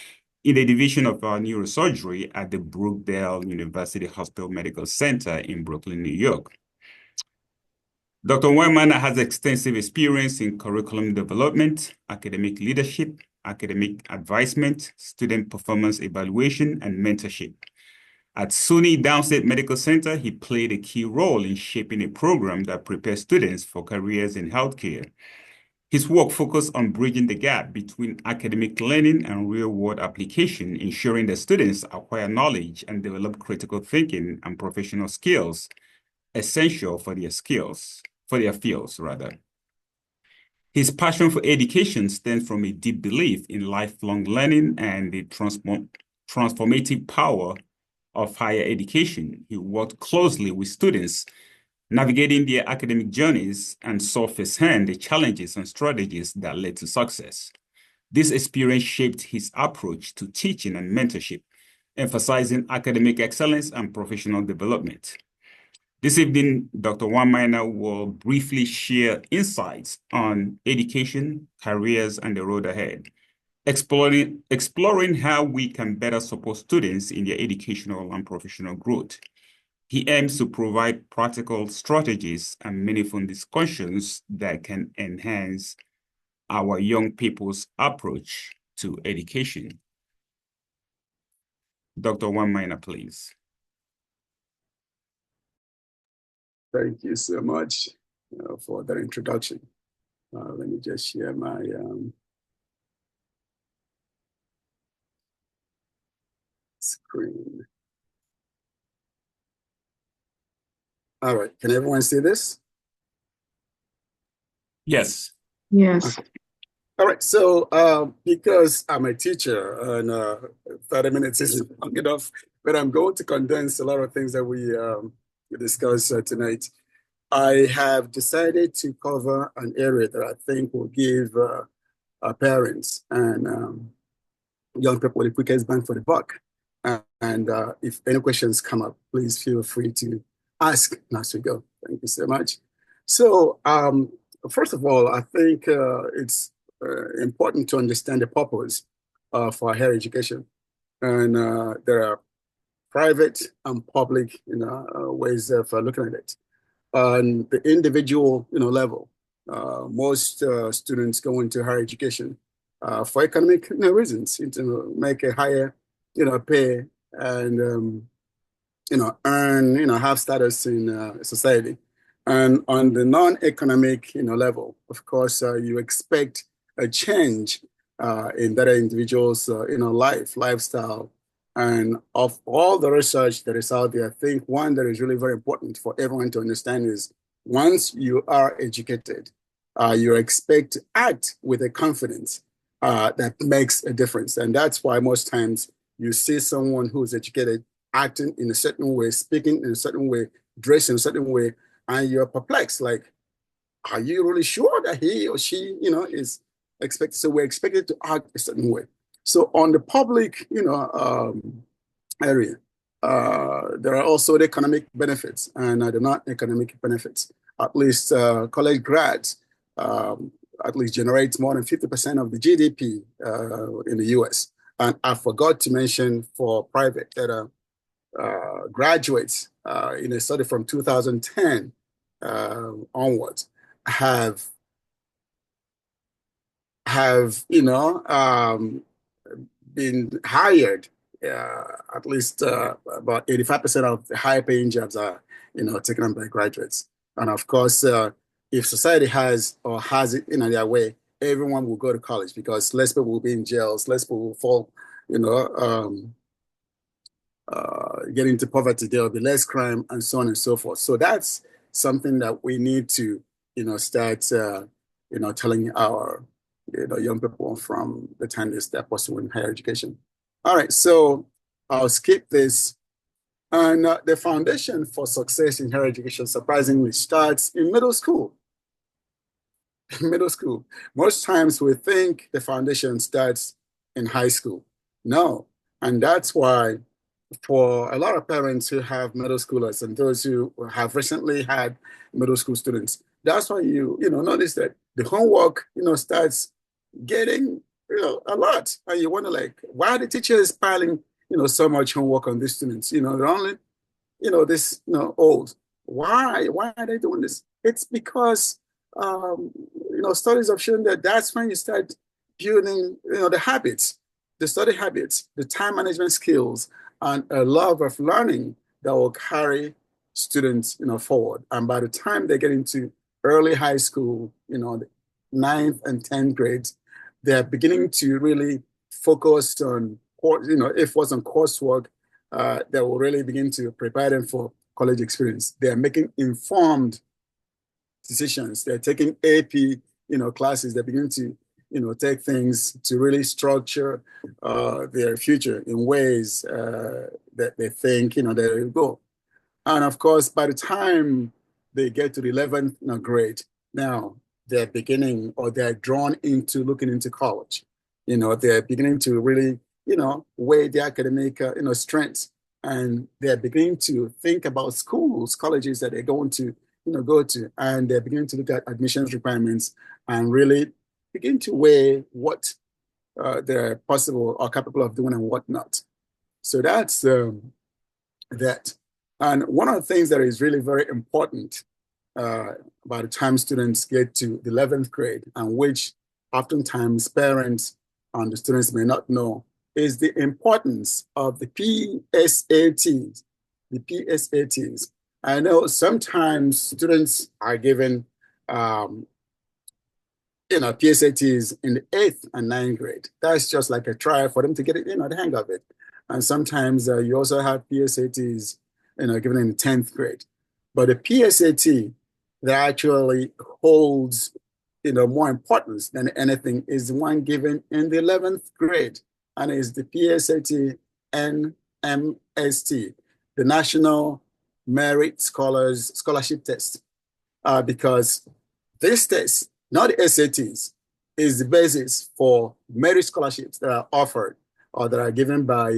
S1: in the division of neurosurgery at the Brookdale University Hospital Medical Center in Brooklyn, New York. Dr. Weinminer has extensive experience in curriculum development, academic leadership, academic advisement, student performance evaluation, and mentorship. At SUNY Downstate Medical Center, he played a key role in shaping a program that prepares students for careers in healthcare. His work focused on bridging the gap between academic learning and real-world application, ensuring that students acquire knowledge and develop critical thinking and professional skills essential for their fields. His passion for education stems from a deep belief in lifelong learning and the transformative power of higher education. He worked closely with students, navigating their academic journeys, and saw firsthand the challenges and strategies that led to success. This experience shaped his approach to teaching and mentorship, emphasizing academic excellence and professional development. This evening, Dr. Weinminer will briefly share insights on education, careers, and the road ahead, exploring how we can better support students in their educational and professional growth. He aims to provide practical strategies and meaningful discussions that can enhance our young people's approach to education. Dr. Weinminer, please.
S5: Thank you so much for that introduction. Let me just share my screen. All right, can everyone see this?
S1: Yes.
S4: Yes.
S5: Okay. All right, so because I'm a teacher and 30 minutes is long enough, but I'm going to condense a lot of things that we discuss tonight. I have decided to cover an area that I think will give our parents and young people the quickest bang for the buck. And if any questions come up, please feel free to ask as we go. Thank you so much. So first of all, I think it's important to understand the purpose for higher education. And there are private and public ways of looking at it. On the individual level, most students go into higher education for economic reasons, to make a higher pay and earn have status in society. And on the non-economic level, of course, you expect a change in that individual's lifestyle. And of all the research that is out there, I think one that is really very important for everyone to understand is once you are educated, you expect to act with a confidence that makes a difference. And that's why most times you see someone who's educated acting in a certain way, speaking in a certain way, dressing in a certain way, and you're perplexed. Like, are you really sure that he or she, is expected? So we're expected to act a certain way. So on the public, area, there are also the economic benefits and the non-economic benefits. At least college grads at least generate more than 50% of the GDP in the US. And I forgot to mention for private that graduates in a study from 2010 onwards have been hired. At least about 85% of the higher paying jobs are, taken on by graduates. And of course, if society has it in their way, everyone will go to college because less people will be in jails, less people will fall, get into poverty. There will be less crime and so on and so forth. So that's something that we need to, start, telling our young people from the time they start pursuing higher education. All right, so I'll skip this And the foundation for success in higher education surprisingly starts in middle school. Middle school. Most times we think the foundation starts in high school. No. And that's why for a lot of parents who have middle schoolers and those who have recently had middle school students, that's why you notice that the homework, starts getting, a lot. And you wonder, like, why are the teachers piling, so much homework on these students? They're only, old. Why are they doing this? It's because, studies have shown that that's when you start building, the habits, the study habits, the time management skills, and a love of learning that will carry students, forward. And by the time they get into early high school, the 9th and 10th grades, they're beginning to really focus on, if it wasn't coursework, that will really begin to prepare them for college experience. They're making informed decisions. They're taking AP, classes. They're beginning to, take things to really structure their future in ways that they think, they will go. And of course, by the time they get to the 11th grade, now they're beginning, or they're drawn into looking into college. They're beginning to really, weigh the academic, strengths, and they're beginning to think about schools, colleges that they're going to, go to, and they're beginning to look at admissions requirements and really begin to weigh what they're possible or capable of doing and what not. So that's that. And one of the things that is really very important by the time students get to the 11th grade, and which oftentimes parents and the students may not know, is the importance of the PSATs. The PSATs. I know sometimes students are given, PSATs in the 8th and 9th grade. That's just like a trial for them to get it, the hang of it. And sometimes you also have PSATs, given in the 10th grade. But the PSAT that actually holds, more importance than anything is the one given in the 11th grade, and is the PSAT NMST, the National Merit Scholarship Test, because this test, not the SATs, is the basis for merit scholarships that are offered or that are given by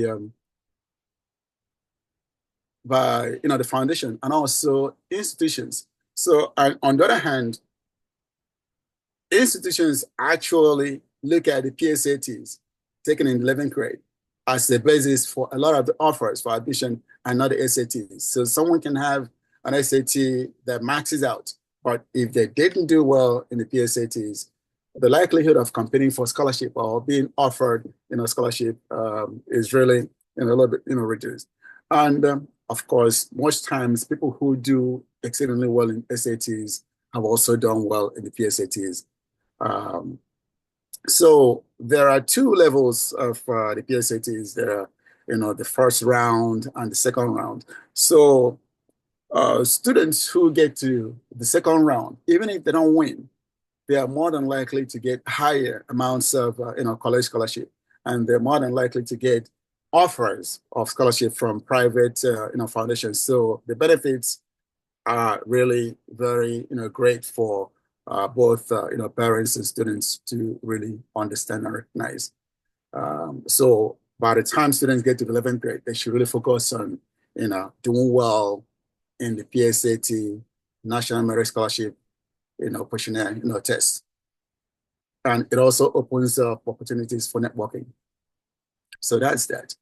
S5: the foundation and also institutions. So on the other hand, institutions actually look at the PSATs taken in 11th grade as the basis for a lot of the offers for admission and not the SATs. So someone can have an SAT that maxes out, but if they didn't do well in the PSATs, the likelihood of competing for scholarship or being offered, scholarship is really, a little bit, reduced. And of course, most times people who do exceedingly well in SATs have also done well in the PSATs. So there are two levels of the PSATs. There are, the first round and the second round. So students who get to the second round, even if they don't win, they are more than likely to get higher amounts of, college scholarship, and they're more than likely to get offers of scholarship from private, foundations. So the benefits are really very, great for both, parents and students to really understand and recognize. So by the time students get to the 11th grade, they should really focus on, doing well in the PSAT, National Merit Scholarship, questionnaire, test. And it also opens up opportunities for networking. So that's that.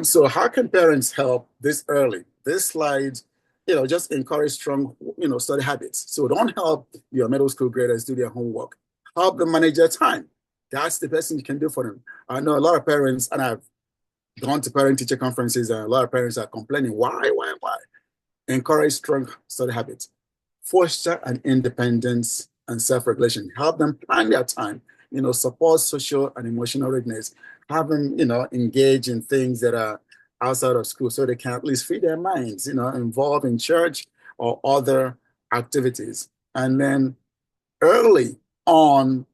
S5: So how can parents help this early? This slide, just encourage strong, study habits. So don't help your middle school graders do their homework. Help them manage their time. That's the best thing you can do for them. I know a lot of parents, and I've gone to parent-teacher conferences, and a lot of parents are complaining, why? Encourage strong study habits. Foster an independence and self-regulation. Help them plan their time, support social and emotional readiness. Have them, engage in things that are outside of school so they can at least free their minds, involved in church or other activities. And then early on,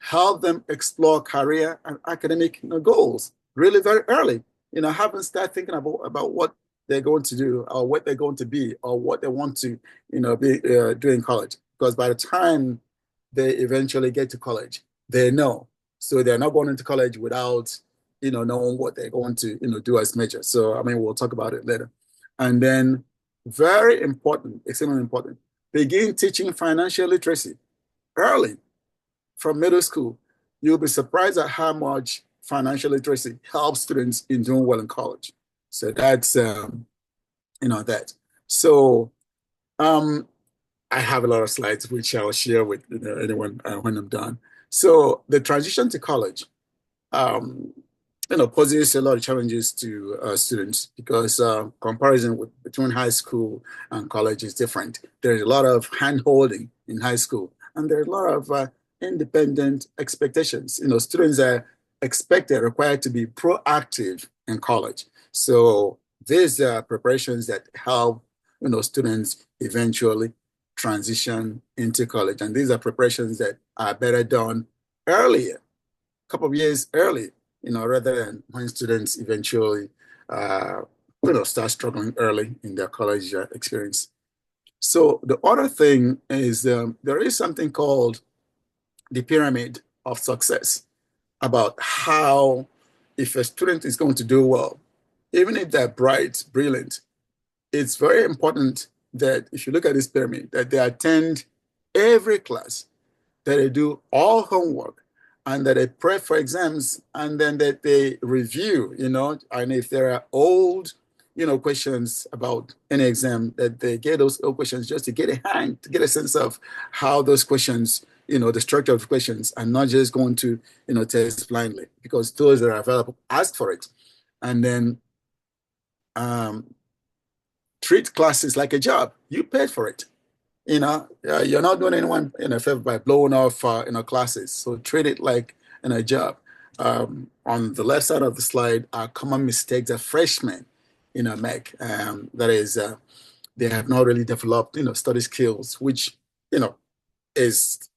S5: help them explore career and academic goals really very early. Have them start thinking about what they're going to do, or what they're going to be, or what they want to, be do in college. Because by the time they eventually get to college, they know. So they're not going into college without, knowing what they're going to, do as major. So, I mean, we'll talk about it later. And then very important, extremely important, begin teaching financial literacy early from middle school. You'll be surprised at how much financial literacy helps students in doing well in college. So that's, that. So I have a lot of slides which I'll share with anyone when I'm done. So the transition to college, poses a lot of challenges to students because comparison between high school and college is different. There's a lot of hand-holding in high school, and there's a lot of independent expectations. Students are required to be proactive in college. So these are preparations that help, students eventually transition into college. And these are preparations that are better done earlier, a couple of years early, rather than when students eventually, start struggling early in their college experience. So the other thing is there is something called the pyramid of success about how, if a student is going to do well, even if they're bright, brilliant, it's very important that if you look at this pyramid, that they attend every class, that they do all homework, and that they prep for exams, and then that they review, and if there are old, questions about any exam, that they get those old questions just to get a hang, to get a sense of how those questions, the structure of the questions, and not just going to, test blindly, because those that are available, ask for it. And then treat classes like a job. You paid for it. You're not doing anyone a favor by blowing off, classes. So treat it like a job. On the left side of the slide are common mistakes that freshmen, make. That is, they have not really developed, study skills, which, is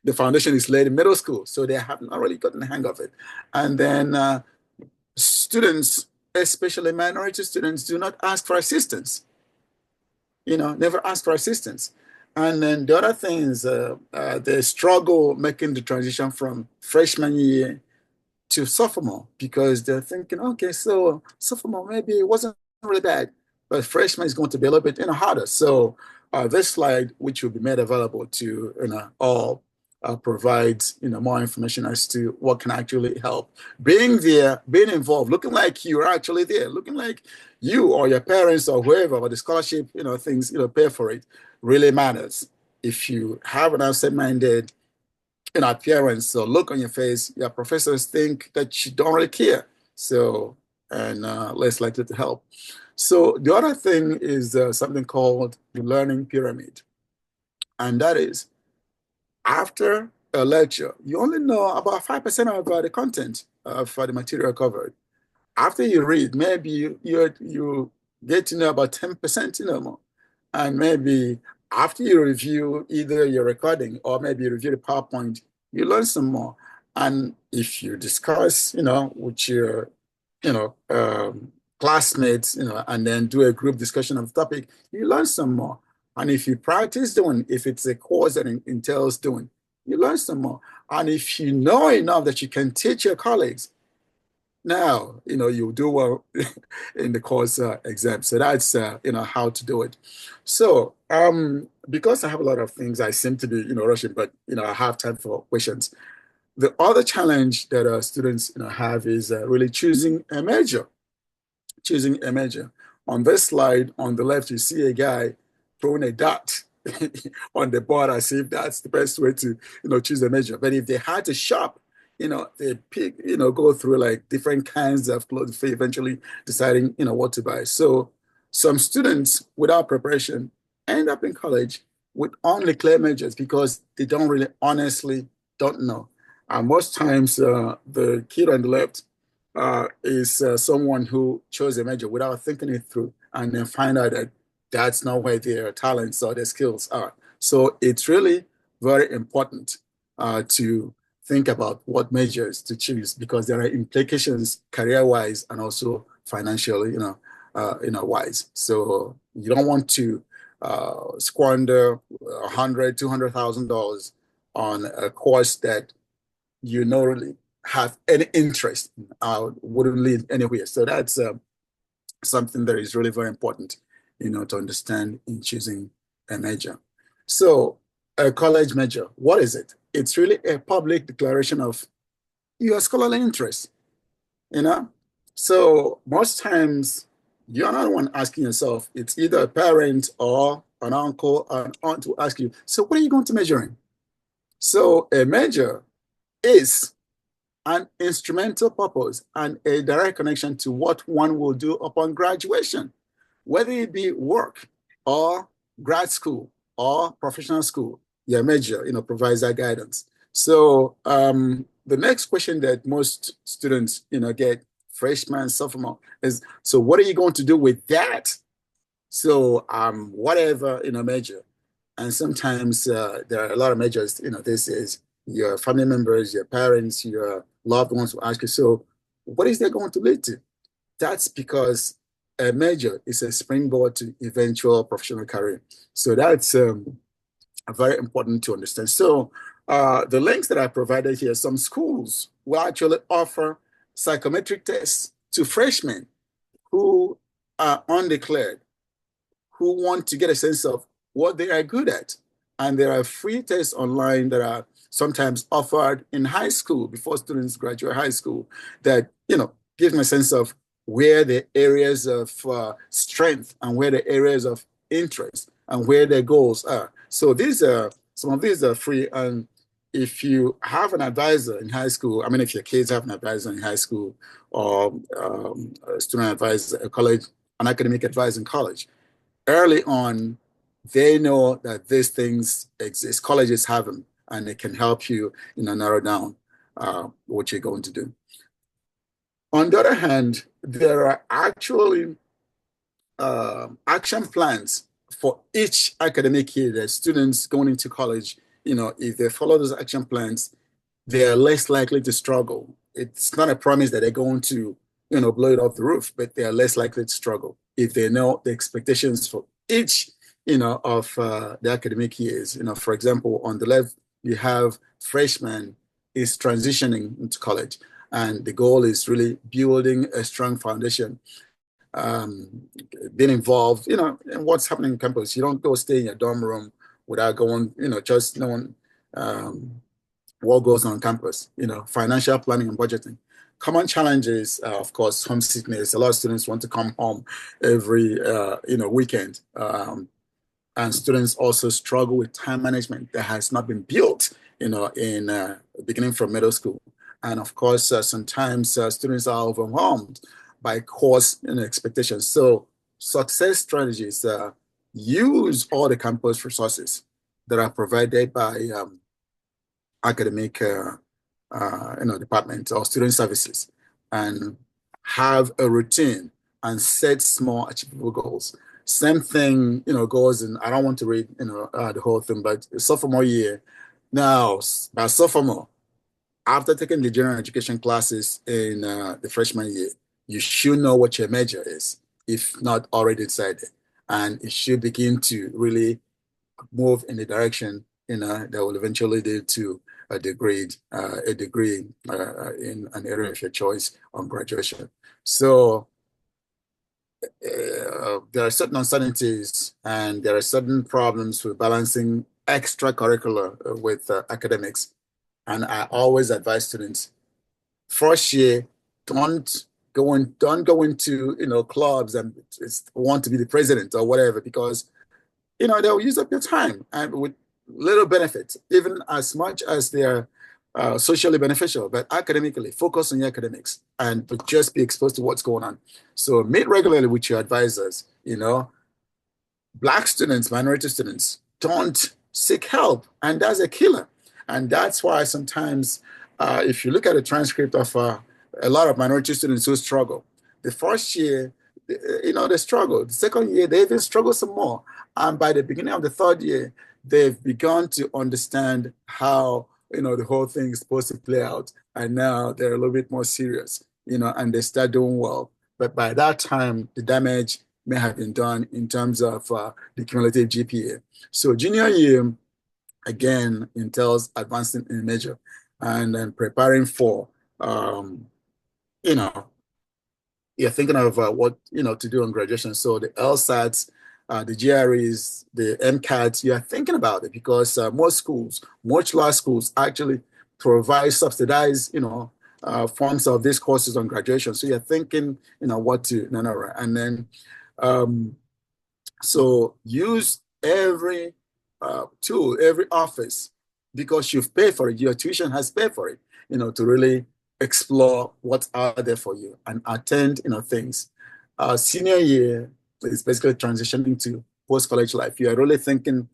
S5: the foundation is laid in middle school. So they have not really gotten the hang of it. And then students, especially minority students, do not ask for assistance. Never ask for assistance. And then the other thing is they struggle making the transition from freshman year to sophomore because they're thinking, okay, so sophomore maybe it wasn't really bad, but freshman is going to be a little bit harder. So this slide, which will be made available to all, provides more information as to what can actually help. Being there, being involved, looking like you're actually there, looking like you or your parents or whoever, or the scholarship, things, pay for it, really matters. If you have an absent-minded, appearance or look on your face, your professors think that you don't really care. So, and less likely to help. So the other thing is something called the learning pyramid. And that is, after a lecture, you only know about 5% of the content of the material covered. After you read, maybe you get to know about 10%, more. And maybe after you review either your recording or maybe you review the PowerPoint, you learn some more. And if you discuss, with your, classmates, and then do a group discussion of the topic, you learn some more. And if you practice doing, if it's a course that entails doing, you learn some more. And if you know enough that you can teach your colleagues, now, you do well in the course exam. So that's, how to do it. So because I have a lot of things, I seem to be, rushing, but, I have time for questions. The other challenge that students, have is really choosing a major. Choosing a major. On this slide, on the left, you see a guy throwing a dart on the board as if that's the best way to, choose a major. But if they had to shop, they pick, go through like different kinds of clothes before eventually deciding, what to buy. So some students without preparation end up in college with unclear majors because they don't really honestly don't know. Most times the kid on the left is someone who chose a major without thinking it through and then find out that that's not where their talents or their skills are. So it's really very important to think about what majors to choose because there are implications career-wise and also financially, wise. So you don't want to squander $100,000, $200,000 on a course that you not really have any interest in, wouldn't lead anywhere. So that's something that is really very important, to understand in choosing a major. So a college major, what is it? It's really a public declaration of your scholarly interest, So most times you're not the one asking yourself, it's either a parent or an uncle or an aunt to ask you, so what are you going to major in? So a major is an instrumental purpose and a direct connection to what one will do upon graduation, whether it be work or grad school or professional school. Your major, provides that guidance. So the next question that most students, get, freshman, sophomore, is, so what are you going to do with that? So whatever, major. And sometimes there are a lot of majors, this is your family members, your parents, your loved ones will ask you, so what is that going to lead to? That's because a major is a springboard to eventual professional career. So that's very important to understand. So the links that I provided here, some schools will actually offer psychometric tests to freshmen who are undeclared, who want to get a sense of what they are good at. And there are free tests online that are sometimes offered in high school before students graduate high school that, gives them a sense of where the areas of strength and where the areas of interest and where their goals are. So some of these are free. And if you have an advisor in high school, if your kids have an advisor in high school or a student advisor, an academic advisor in college, early on, they know that these things exist. Colleges have them, and it can help you, narrow down what you're going to do. On the other hand, there are actually action plans for each academic year that students going into college, if they follow those action plans, they are less likely to struggle. It's not a promise that they're going to, blow it off the roof, but they are less likely to struggle if they know the expectations for each, of the academic years. For example, on the left, you have freshman is transitioning into college, and the goal is really building a strong foundation, being involved, in what's happening on campus. You don't go stay in your dorm room without going, just knowing what goes on campus, financial planning and budgeting. Common challenges, of course, homesickness. A lot of students want to come home every, weekend. And students also struggle with time management that has not been built, in beginning from middle school. And of course, sometimes students are overwhelmed by course expectations. So success strategies use all the campus resources that are provided by academic department or student services, and have a routine and set small achievable goals. Same thing, goes in, I don't want to read, the whole thing, but sophomore year. Now, by sophomore, after taking the general education classes in the freshman year, you should know what your major is, if not already decided. And it should begin to really move in the direction, that will eventually lead to a degree in an area of your choice on graduation. So there are certain uncertainties and there are certain problems with balancing extracurricular with academics. And I always advise students, first year, don't go into clubs and want to be the president or whatever, because they'll use up your time and with little benefits, even as much as they're socially beneficial, but academically, focus on your academics and just be exposed to what's going on. So meet regularly with your advisors. Black students, minority students don't seek help, and that's a killer. And that's why sometimes if you look at a transcript of a lot of minority students who struggle, the first year, they struggle. The second year, they even struggle some more. And by the beginning of the third year, they've begun to understand how, the whole thing is supposed to play out. And now they're a little bit more serious, and they start doing well. but by that time, the damage may have been done in terms of the cumulative GPA. So junior year, again, entails advancing in a major and then preparing for, you know, you're thinking of what, to do on graduation. So the LSATs, the GREs, the MCATs, you're thinking about it because most schools, much large schools actually provide subsidized, forms of these courses on graduation. So you're thinking, what to, and then, so use every tool, every office, because you've paid for it, your tuition has paid for it, to really explore what's out there for you and attend, things. Senior year is basically transitioning to post-college life. You're really thinking,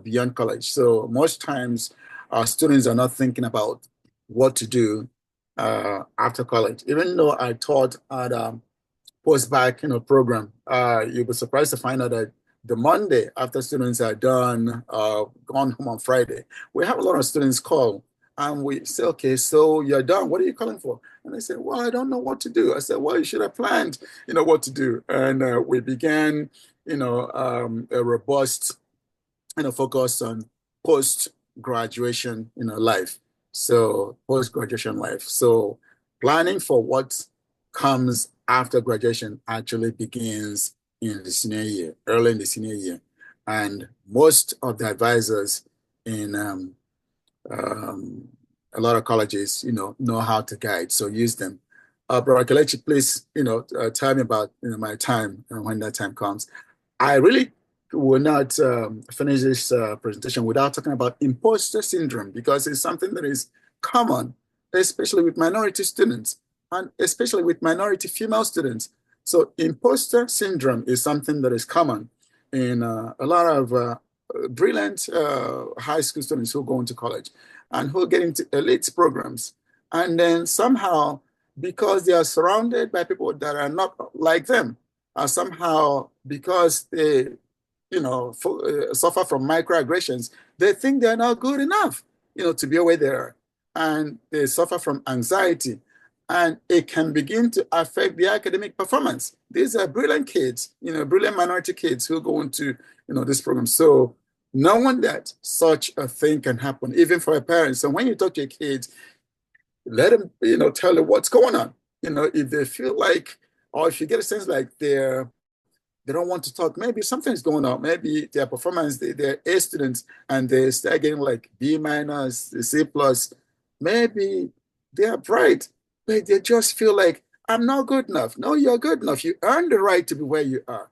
S5: beyond college. So most times students are not thinking about what to do after college. Even though I taught at post-bac, program, you'll be surprised to find out that the Monday after students are done, gone home on Friday, we have a lot of students call and we say, okay, so you're done. What are you calling for? And they say, well, I don't know what to do. I said, well, you should have planned, what to do. And we began, a robust, focus on post-graduation, life. So post-graduation life. So planning for what comes after graduation actually begins in the senior year, early in the senior year. And most of the advisors in a lot of colleges, know how to guide, so use them. Brother Kelechi, please, tell me about, my time and when that time comes. I really will not finish this presentation without talking about imposter syndrome, because it's something that is common, especially with minority students and especially with minority female students. So imposter syndrome is something that is common in a lot of brilliant high school students who go into college and who get into elite programs. And then somehow, because they are surrounded by people that are not like them, somehow because they, suffer from microaggressions, they think they're not good enough, to be where they are. And they suffer from anxiety. And it can begin to affect the academic performance. These are brilliant kids, brilliant minority kids who go into, this program. So knowing that such a thing can happen, even for a parent. So when you talk to your kids, let them, tell them what's going on. If they feel like, or if you get a sense like they don't want to talk, maybe something's going on. Maybe their performance, they're A students and they start getting like B minus, C plus. Maybe they are bright, but they just feel like, I'm not good enough. No, you're good enough. You earn the right to be where you are.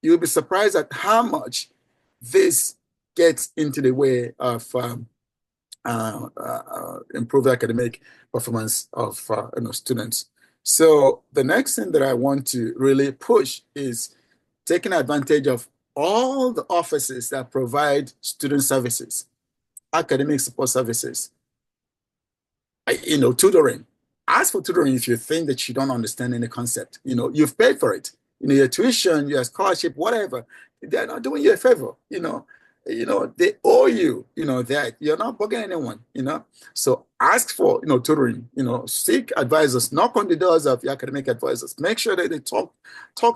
S5: You'll be surprised at how much this gets into the way of improved academic performance of students. So the next thing that I want to really push is taking advantage of all the offices that provide student services, academic support services, tutoring. Ask for tutoring if you think that you don't understand any concept. You've paid for it. Your tuition, your scholarship, whatever. They're not doing you a favor. They owe you. That you're not bugging anyone. So ask for tutoring. Seek advisors. Knock on the doors of your academic advisors. Make sure that they talk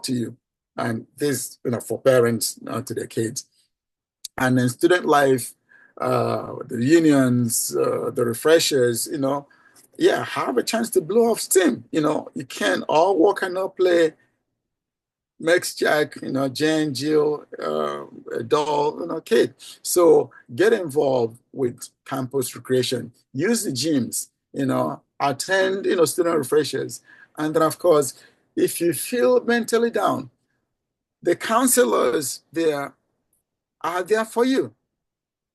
S5: to you. And this, for parents to their kids. And then student life, the unions, the refreshers, have a chance to blow off steam. You can all work and not play Max, Jack, Jen, Jill, a doll, kid. So get involved with campus recreation. Use the gyms, attend, student refreshers. And then, of course, if you feel mentally down, the counselors there are there for you.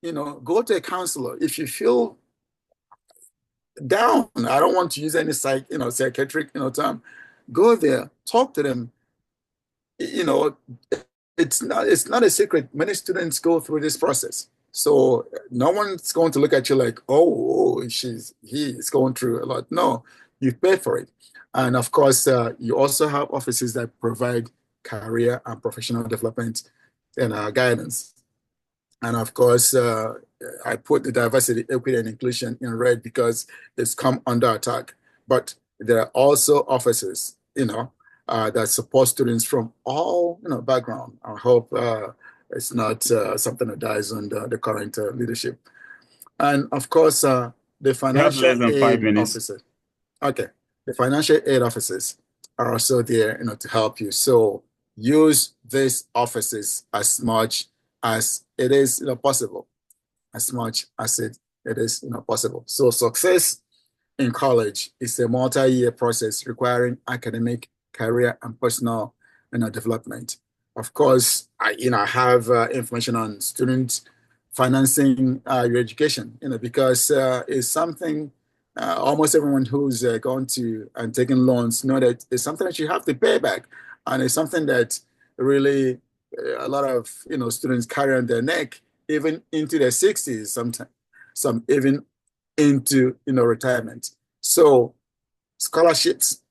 S5: Go to a counselor. If you feel down, I don't want to use any psychiatric, term, go there, talk to them. It's not a secret. Many students go through this process. So no one's going to look at you like, oh, he is going through a lot. No, you pay for it. And of course, you also have offices that provide career and professional development and guidance. And of course, I put the diversity, equity, and inclusion in red because it's come under attack. But there are also offices, that support students from all background. I hope it's not something that dies under the current leadership. And of course, the
S1: We have
S5: financial
S1: less than 5
S5: aid
S1: minutes.
S5: officers. Okay, the financial aid officers are also there, to help you. So use these offices as much as it is, possible, as much as it is, possible. So success in college is a multi-year process requiring academic, career, and personal, development. Of course, I have information on student financing your education, because it's something almost everyone who's gone to and taken loans know that it's something that you have to pay back, and it's something that really a lot of students carry on their neck even into their 60s, sometimes some even into retirement. So scholarships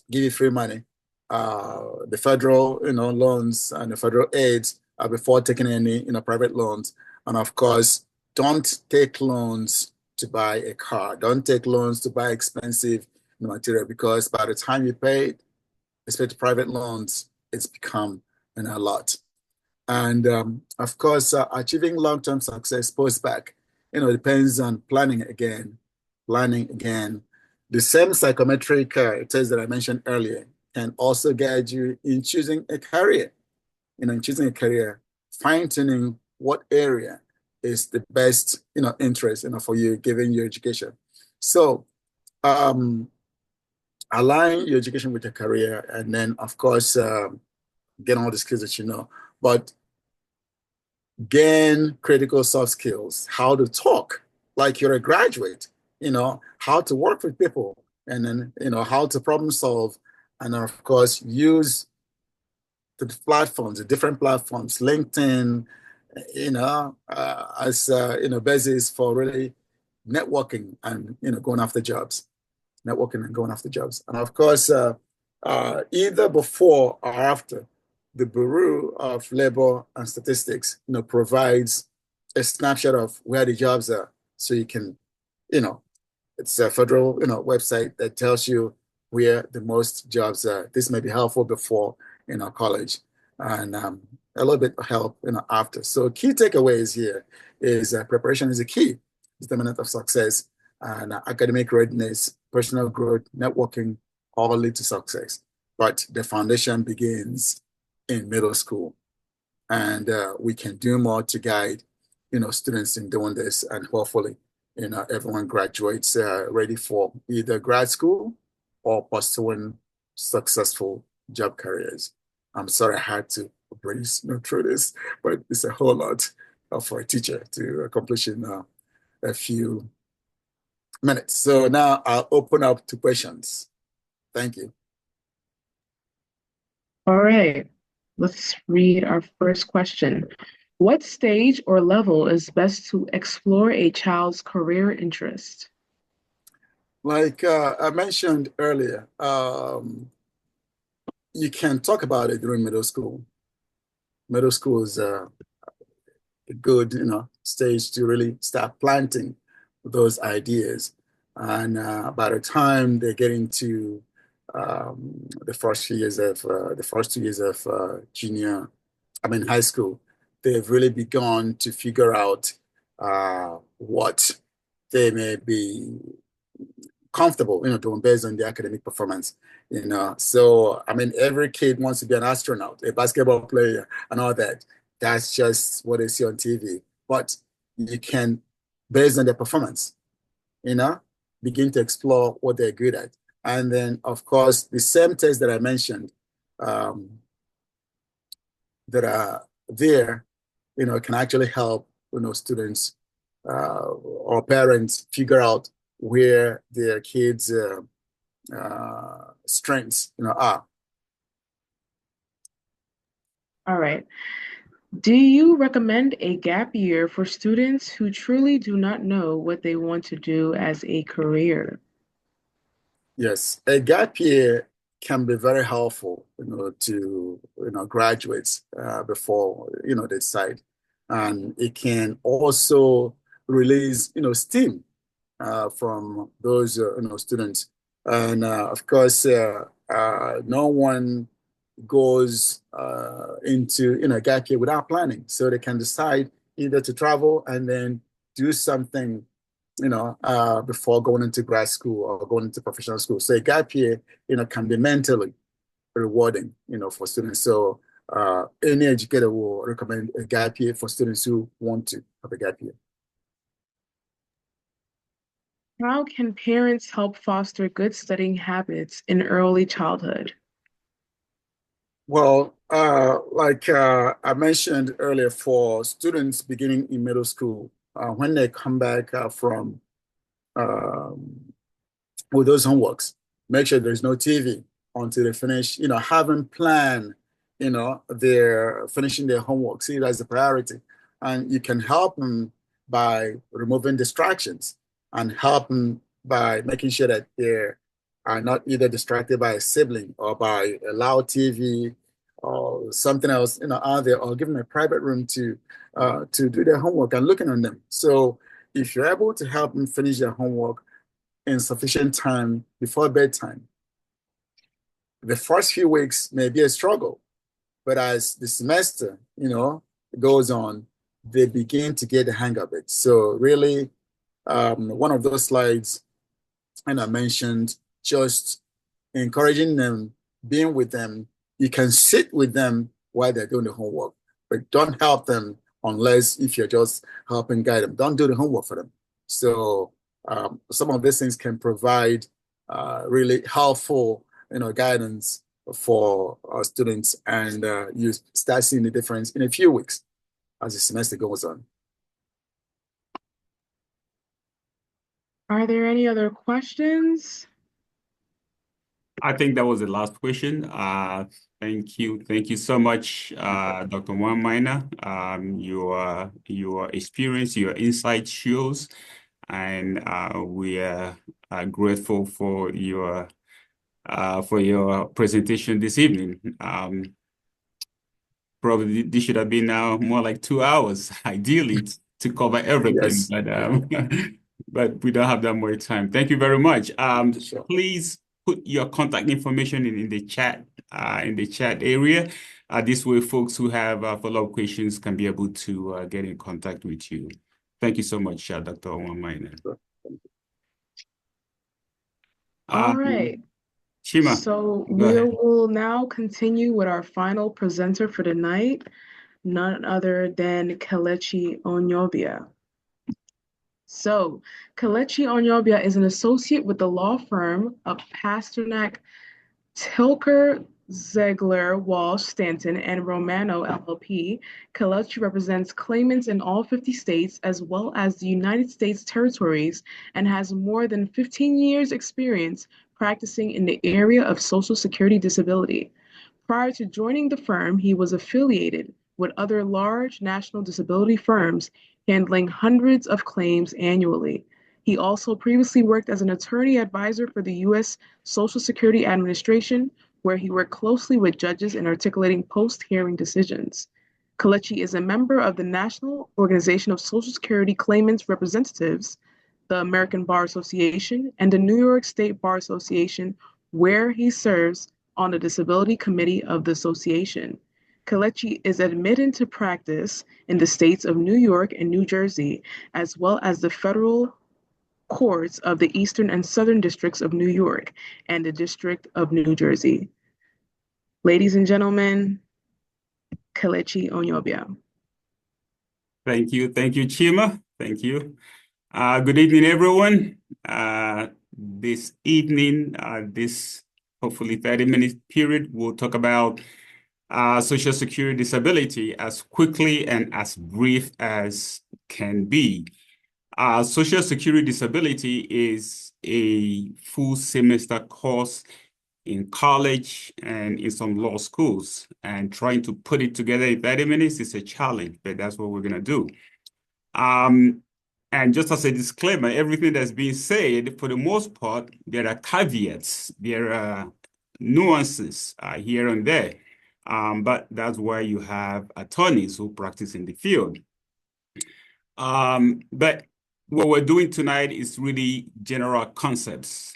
S5: give you free money. The federal loans and the federal aids before taking any private loans. And of course, don't take loans to buy a car. Don't take loans to buy expensive material, because by the time you pay it, especially private loans, it's become a lot. And of course, achieving long-term success post-bac, depends on planning again. The same psychometric test that I mentioned earlier can also guide you in choosing a career. Fine-tuning what area is the best, interest, for you, given your education. So, align your education with your career, and then, of course, get all the skills that you know. But gain critical soft skills, how to talk like you're a graduate, how to work with people, and then, how to problem solve. And then, of course, use the different platforms, LinkedIn, as, basis for really networking and, going after jobs. And of course, either before or after, the Bureau of Labor and Statistics, provides a snapshot of where the jobs are. So you can, it's a federal, website that tells you where the most jobs are. This may be helpful before, college, and a little bit of help, after. So key takeaways here is preparation is a key determinant of success, and academic readiness, personal growth, networking, all lead to success. But the foundation begins in middle school, and we can do more to guide, students in doing this, and hopefully, everyone graduates ready for either grad school or pursuing successful job careers. I'm sorry I had to breeze through this, but it's a whole lot for a teacher to accomplish in a few minutes. So now I'll open up to questions. Thank you.
S4: All right, let's read our first question. What stage or level is best to explore a child's career interest?
S5: Like I mentioned earlier, you can talk about it during middle school. Middle school is a good, stage to really start planting those ideas. And by the time they get into the first 2 years of high school, they've really begun to figure out what they may be comfortable, doing based on their academic performance. So every kid wants to be an astronaut, a basketball player, and all that. That's just what they see on TV. But you can, based on their performance, begin to explore what they're good at. And then, of course, the same tests that I mentioned that are there, can actually help, students or parents figure out where their kids' strengths, are.
S4: All right. Do you recommend a gap year for students who truly do not know what they want to do as a career?
S5: Yes, a gap year can be very helpful, to graduates before they decide, and it can also release steam from those students, and of course no one goes into gap year without planning, so they can decide either to travel and then do something before going into grad school or going into professional school. So a gap year can be mentally rewarding for students. So any educator will recommend a gap year for students who want to have a gap year.
S4: How can parents help foster good studying habits in early childhood?
S5: Well, like I mentioned earlier, for students beginning in middle school, when they come back from with those homeworks, make sure there's no TV until they finish, having planned, they're finishing their homework. See it as a priority. And you can help them by removing distractions and help them by making sure that they are not either distracted by a sibling or by a loud TV or something else, out there, or give them a private room to do their homework and looking on them. So if you're able to help them finish their homework in sufficient time before bedtime, the first few weeks may be a struggle, but as the semester, goes on, they begin to get the hang of it. So really, one of those slides, and I mentioned just encouraging them, being with them. You can sit with them while they're doing the homework, but don't help them unless if you're just helping guide them. Don't do the homework for them. So some of these things can provide really helpful, guidance for our students, and you start seeing the difference in a few weeks as the semester goes on.
S4: Are there any other questions?
S1: I think that was the last question. Thank you. Thank you so much, Dr. Juan Miner. Your experience, your insight shows, and we are grateful for your presentation this evening. Probably this should have been now more like 2 hours, ideally, to cover everything,
S5: Yes.
S1: but we don't have that much time. Thank you very much.
S5: Sure.
S1: Please put your contact information in the chat area. This way, folks who have follow-up questions can be able to get in contact with you. Thank you so much, Dr. Onwamina.
S4: All right.
S1: Chima,
S4: So
S1: go
S4: we
S1: ahead.
S4: will now continue with our final presenter for the night, none other than Kelechi Onyobia. So Kelechi Onyobia is an associate with the law firm of Pasternak, Tilker, Ziegler, Walsh, Stanton, and Romano LLP. Kelechi represents claimants in all 50 states as well as the United States territories and has more than 15 years experience practicing in the area of Social Security disability. Prior to joining the firm, he was affiliated with other large national disability firms handling hundreds of claims annually. He also previously worked as an attorney advisor for the U.S. Social Security Administration, where he worked closely with judges in articulating post-hearing decisions. Kelechi is a member of the National Organization of Social Security Claimants Representatives, the American Bar Association, and the New York State Bar Association, where he serves on the Disability Committee of the association. Kelechi is admitted to practice in the states of New York and New Jersey, as well as the federal courts of the Eastern and Southern Districts of New York and the District of New Jersey. Ladies and gentlemen, Kelechi Onyobia.
S1: Thank you, Chima. Thank you. Good evening, everyone. This evening, this hopefully 30-minute period, we'll talk about Social Security disability as quickly and as brief as can be. Social Security disability is a full semester course in college and in some law schools, and trying to put it together in 30 minutes is a challenge, but that's what we're going to do. And just as a disclaimer, everything that's being said, for the most part, there are caveats, there are nuances here and there. But that's why you have attorneys who practice in the field. But what we're doing tonight is really general concepts.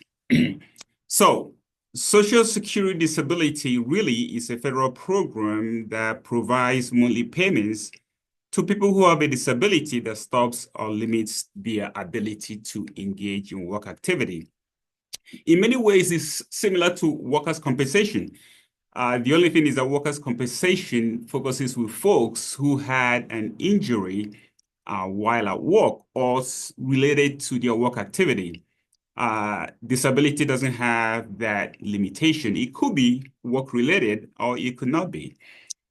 S1: So Social Security disability really is a federal program that provides monthly payments to people who have a disability that stops or limits their ability to engage in work activity. In many ways, it's similar to workers' compensation. The only thing is that workers' compensation focuses with folks who had an injury while at work or related to their work activity. Disability doesn't have that limitation. It could be work-related or it could not be.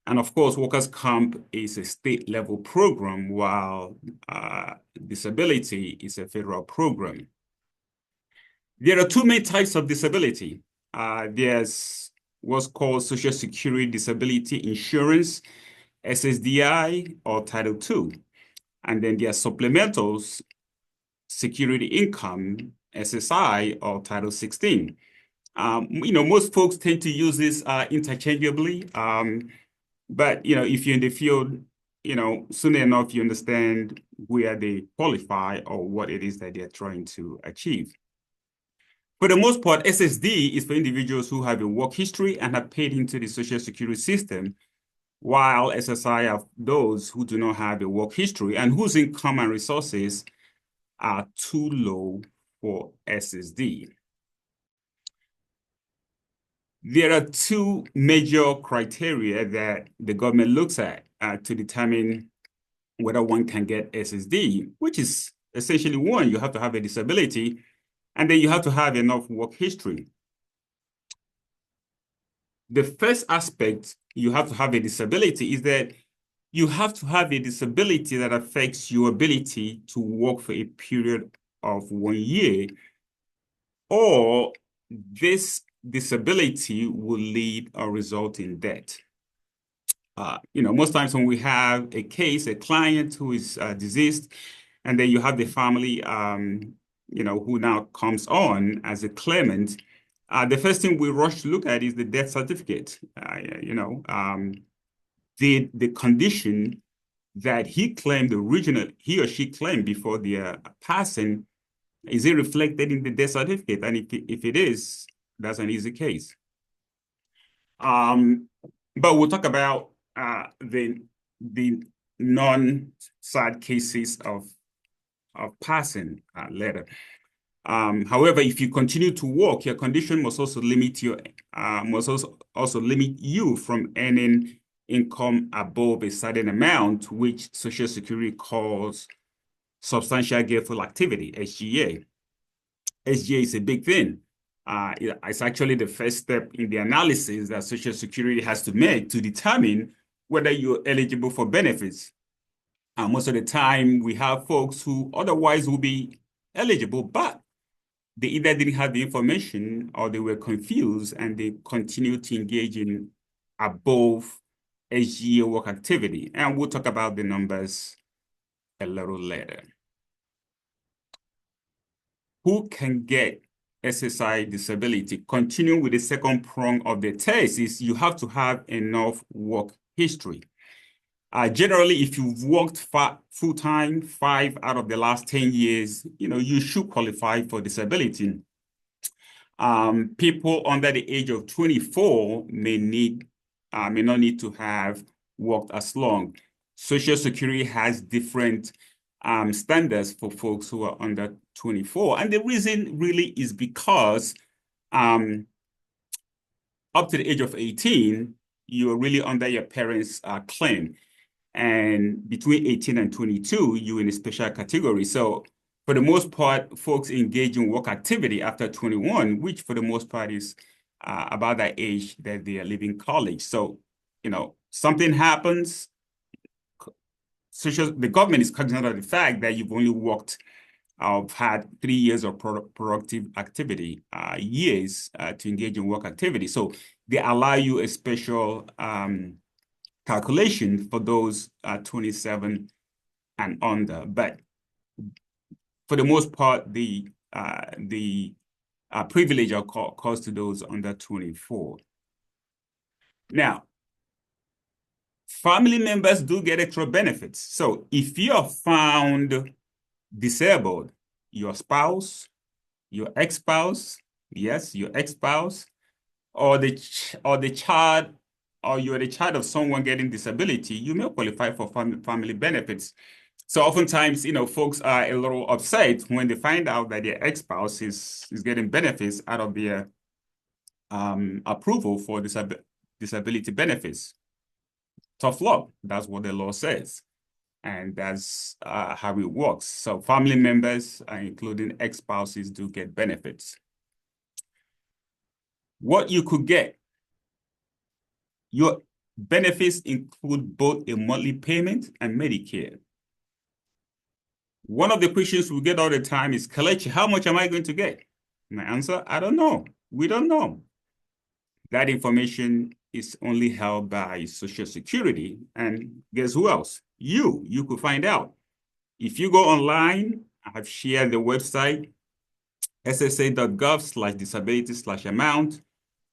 S1: And of course, workers' comp is a state level program, while disability is a federal program. There are two main types of disability. There's what's called Social Security Disability Insurance, SSDI, or Title II. And then there are supplemental security income, SSI, or Title 16. Most folks tend to use this interchangeably. But, if you're in the field, soon enough, you understand where they qualify or what it is that they're trying to achieve. For the most part, SSD is for individuals who have a work history and have paid into the Social Security system, while SSI are those who do not have a work history and whose income and resources are too low for SSD. There are two major criteria that the government looks at to determine whether one can get SSD, which is essentially one, you have to have a disability, and then you have to have enough work history. The first aspect, you have to have a disability, is that you have to have a disability that affects your ability to work for a period of 1 year, or this disability will lead or result in death. Most times when we have a case, a client who is deceased, and then you have the family, who now comes on as a claimant, the first thing we rush to look at is the death certificate. The condition that he claimed originally, he or she claimed before the passing, is it reflected in the death certificate? And if it is, that's an easy case. But we'll talk about the non-sad cases of passing later. However, if you continue to work, your condition must also limit you from earning income above a certain amount, which Social Security calls substantial gainful activity, SGA. SGA is a big thing. It's actually the first step in the analysis that Social Security has to make to determine whether you're eligible for benefits. Most of the time, we have folks who otherwise will be eligible, but they either didn't have the information or they were confused and they continued to engage in above SGA work activity. And we'll talk about the numbers a little later. Who can get SSI disability? Continuing with the second prong of the test is you have to have enough work history. Generally, if you've worked full-time 5 out of the last 10 years, you should qualify for disability. People under the age of 24 may not need to have worked as long. Social Security has different standards for folks who are under 24. And the reason really is because up to the age of 18, you're really under your parents' claim. And between 18 and 22, you're in a special category. So for the most part, folks engage in work activity after 21, which for the most part is about that age that they are leaving college. So, something happens, the government is cognizant of the fact that you've only worked, had 3 years of productive activity, years to engage in work activity. So they allow you a special calculation for those 27 and under. But for the most part, the privilege are caused to those under 24. Now, family members do get extra benefits. So if you are found disabled, your spouse, your ex-spouse, yes, your ex-spouse, or the child, or you're the child of someone getting disability, you may qualify for family benefits. So oftentimes, folks are a little upset when they find out that their ex-spouse is getting benefits out of their approval for disability benefits. Tough luck. That's what the law says. And that's how it works. So family members, including ex-spouses, do get benefits. What you could get. Your benefits include both a monthly payment and Medicare. One of the questions we get all the time is, Kelechi, how much am I going to get? My answer, I don't know. We don't know. That information is only held by Social Security. And guess who else? You could find out. If you go online, I have shared the website, ssa.gov/disability/amount.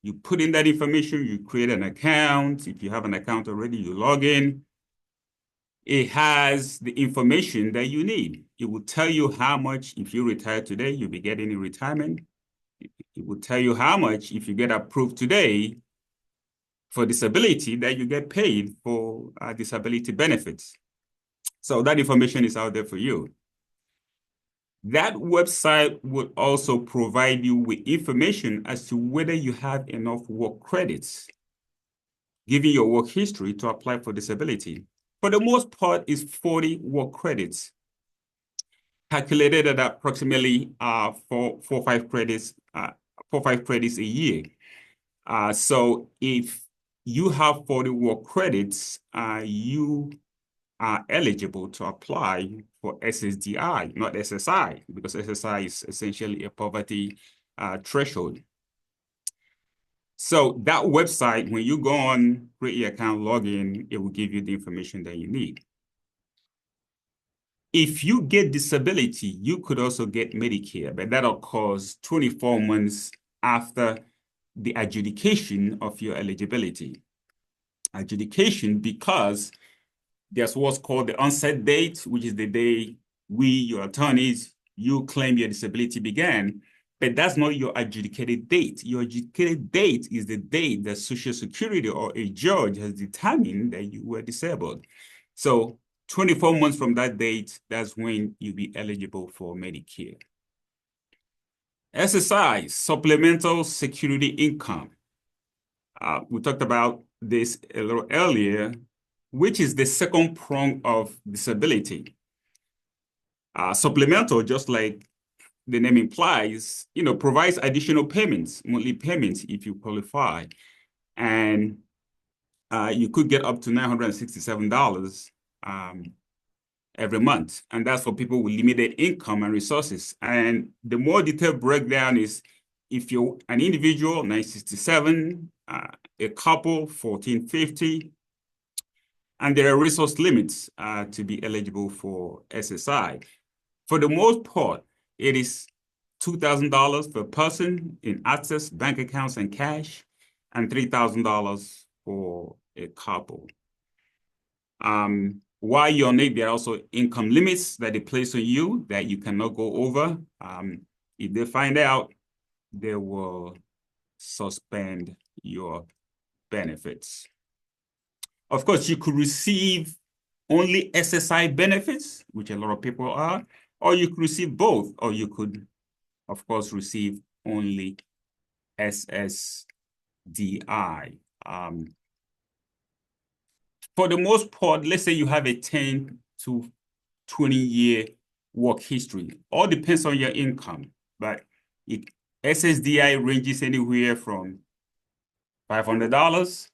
S1: You put in that information, you create an account. If you have an account already, you log in. It has the information that you need. It will tell you how much, if you retire today, you'll be getting in retirement. It will tell you how much, if you get approved today for disability, that you get paid for disability benefits. So that information is out there for you. That website would also provide you with information as to whether you have enough work credits, given your work history, to apply for disability. For the most part, it's 40 work credits, calculated at approximately 4 or 5 credits a year. So if you have 40 work credits, you are eligible to apply for SSDI, not SSI, because SSI is essentially a poverty threshold. So that website, when you go on, create your account, log in, it will give you the information that you need. If you get disability, you could also get Medicare, but that occurs 24 months after the adjudication of your eligibility. Adjudication because there's what's called the onset date, which is the day we, your attorneys, you claim your disability began, but that's not your adjudicated date. Your adjudicated date is the date that Social Security or a judge has determined that you were disabled. So 24 months from that date, that's when you'll be eligible for Medicare. SSI, Supplemental Security Income. We talked about this a little earlier, which is the second prong of disability. Supplemental, just like the name implies, provides additional payments, monthly payments, if you qualify. And you could get up to $967 every month. And that's for people with limited income and resources. And the more detailed breakdown is, if you're an individual, $967, a couple, $1,450, and there are resource limits to be eligible for SSI. For the most part, it is $2,000 per person in access, bank accounts, and cash, and $3,000 for a couple. While you're on it, there are also income limits that they place on you that you cannot go over. If they find out, they will suspend your benefits. Of course, you could receive only SSI benefits, which a lot of people are, or you could receive both, or you could, of course, receive only SSDI. For the most part, let's say you have a 10 to 20-year work history. All depends on your income, but SSDI ranges anywhere from $500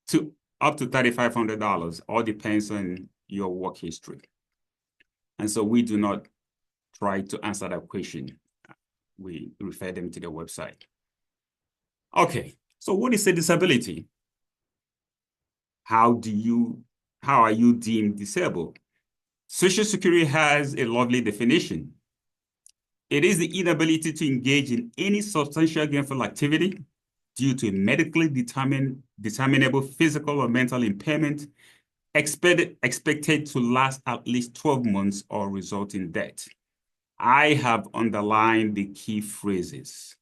S1: to up to $3,500. All depends on your work history. And so we do not try to answer that question. We refer them to the website. Okay, so what is a disability? How are you deemed disabled? Social Security has a lovely definition. It is the inability to engage in any substantial gainful activity due to a medically determinable physical or mental impairment expected to last at least 12 months or result in death. I have underlined the key phrases.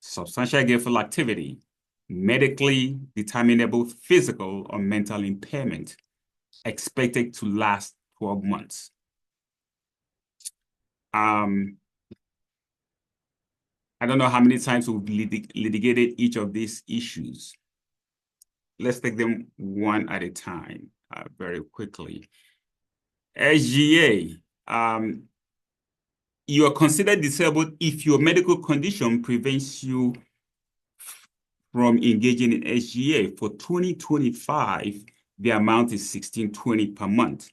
S1: substantial gainful activity, medically determinable physical or mental impairment, expected to last 12 months. I don't know how many times we've litigated each of these issues. Let's take them one at a time, very quickly. SDA, you are considered disabled if your medical condition prevents you from engaging in SDA. For 2025, the amount is $1,620 per month.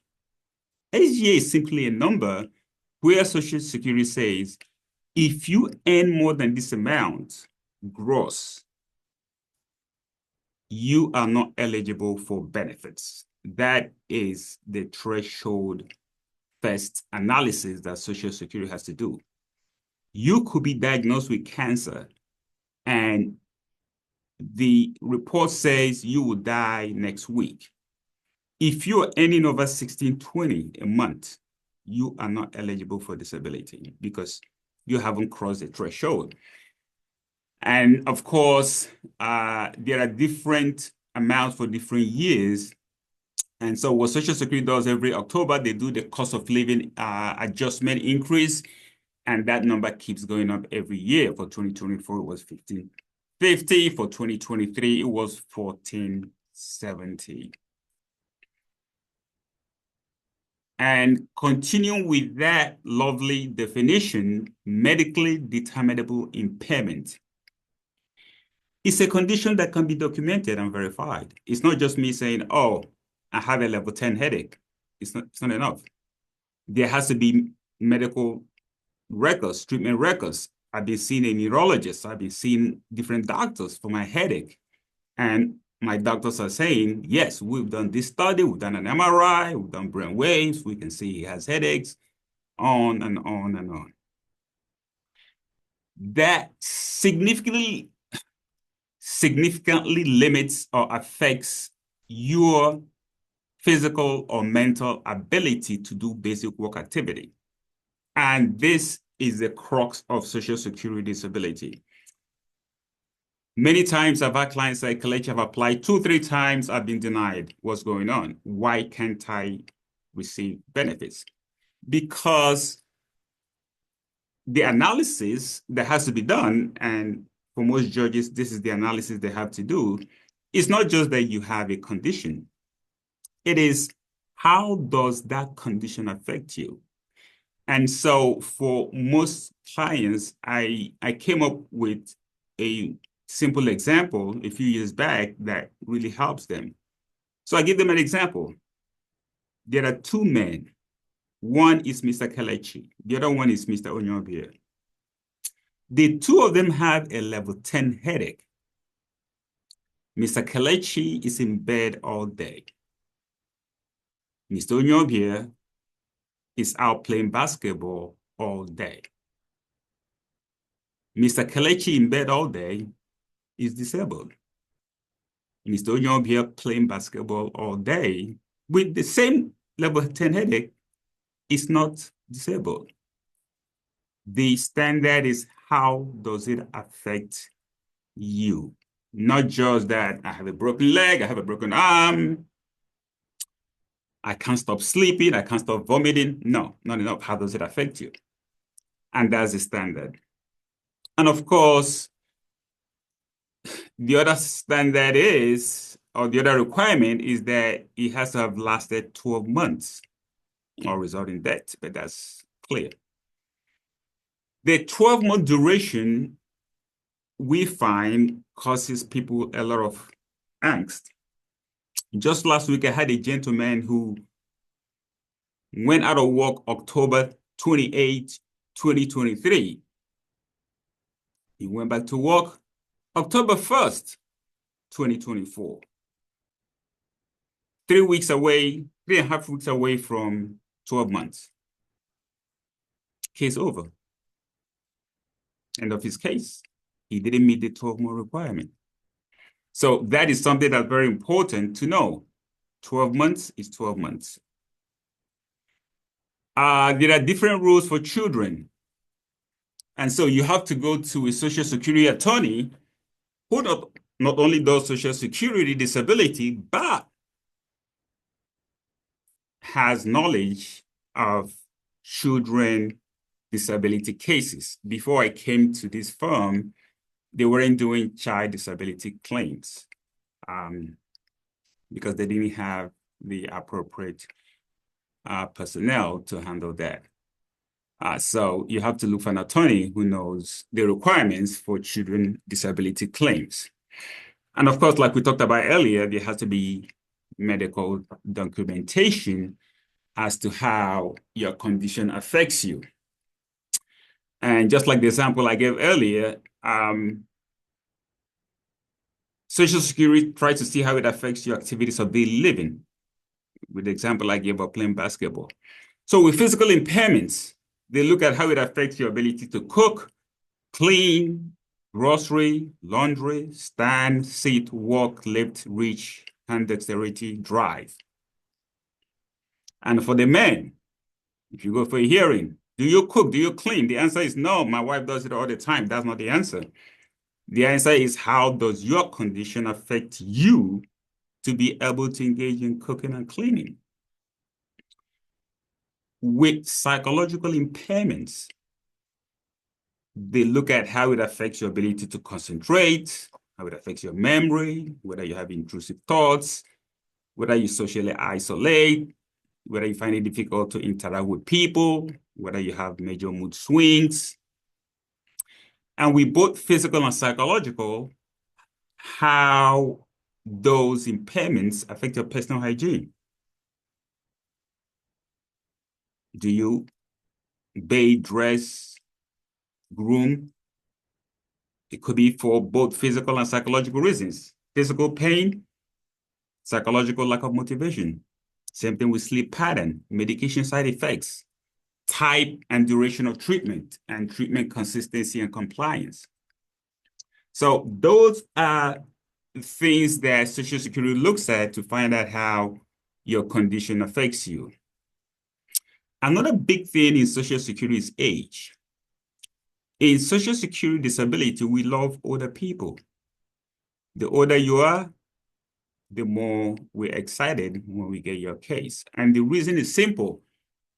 S1: SDA is simply a number where Social Security says, if you earn more than this amount, gross, you are not eligible for benefits. That is the threshold first analysis that Social Security has to do. You could be diagnosed with cancer, and the report says you will die next week. If you're earning over $1,620 a month, you are not eligible for disability because you haven't crossed the threshold. And of course, there are different amounts for different years. And so what Social Security does every October, they do the cost of living adjustment increase, and that number keeps going up every year. For 2024, it was $1,550. For 2023, it was $1,470. And continuing with that lovely definition, medically determinable impairment. It's a condition that can be documented and verified. It's not just me saying, oh, I have a level 10 headache. It's not enough. There has to be medical records, treatment records. I've been seeing a neurologist. I've been seeing different doctors for my headache. And my doctors are saying, yes, we've done this study, we've done an MRI, we've done brain waves, we can see he has headaches, on and on and on. That significantly limits or affects your physical or mental ability to do basic work activity. And this is the crux of Social Security disability. Many times I've had clients say, Kelechi, I've applied 2-3 times, I've been denied. What's going on? Why can't I receive benefits? Because the analysis that has to be done, and for most judges, this is the analysis they have to do, it's not just that you have a condition. It is, how does that condition affect you? And so for most clients, I came up with a simple example a few years back that really helps them. So I give them an example. There are 2 men. One is Mr. Kelechi. The other one is Mr. Onyobia. The 2 of them have a level 10 headache. Mr. Kelechi is in bed all day. Mr. Onyobia is out playing basketball all day. Mr. Kelechi in bed all day is disabled. Mr. Onyobia playing basketball all day with the same level 10 headache is not disabled. The standard is, how does it affect you? Not just that I have a broken leg, I have a broken arm, I can't stop sleeping, I can't stop vomiting. No, not enough. How does it affect you? And that's the standard. And of course, the other standard is, or the other requirement is that it has to have lasted 12 months or result in death, but that's clear. The 12-month duration, we find, causes people a lot of angst. Just last week, I had a gentleman who went out of work October 28, 2023. He went back to work October 1st, 2024. 3.5 weeks away from 12 months. Case over. End of his case. He didn't meet the 12-month requirement. So that is something that's very important to know. 12 months is 12 months. There are different rules for children. And so you have to go to a Social Security attorney who not only does Social Security disability, but has knowledge of children disability cases. Before I came to this firm, they weren't doing child disability claims because they didn't have the appropriate personnel to handle that. So you have to look for an attorney who knows the requirements for children disability claims. And of course, like we talked about earlier, there has to be medical documentation as to how your condition affects you. And just like the example I gave earlier, Social Security tries to see how it affects your activities of daily living, with the example I gave of playing basketball. So with physical impairments, they look at how it affects your ability to cook, clean, grocery, laundry, stand, sit, walk, lift, reach, hand dexterity, drive. And for the men, if you go for a hearing, do you cook? Do you clean? The answer is no, my wife does it all the time. That's not the answer. The answer is, how does your condition affect you to be able to engage in cooking and cleaning? With psychological impairments, they look at how it affects your ability to concentrate, how it affects your memory, whether you have intrusive thoughts, whether you socially isolate, whether you find it difficult to interact with people, whether you have major mood swings. And with both physical and psychological, how those impairments affect your personal hygiene. Do you bathe, dress, groom? It could be for both physical and psychological reasons. Physical pain, psychological lack of motivation. Same thing with sleep pattern, medication side effects, type and duration of treatment, and treatment consistency and compliance. So those are things that Social Security looks at to find out how your condition affects you. Another big thing in Social Security is age. In Social Security disability, we love older people. The older you are, the more we're excited when we get your case. And the reason is simple.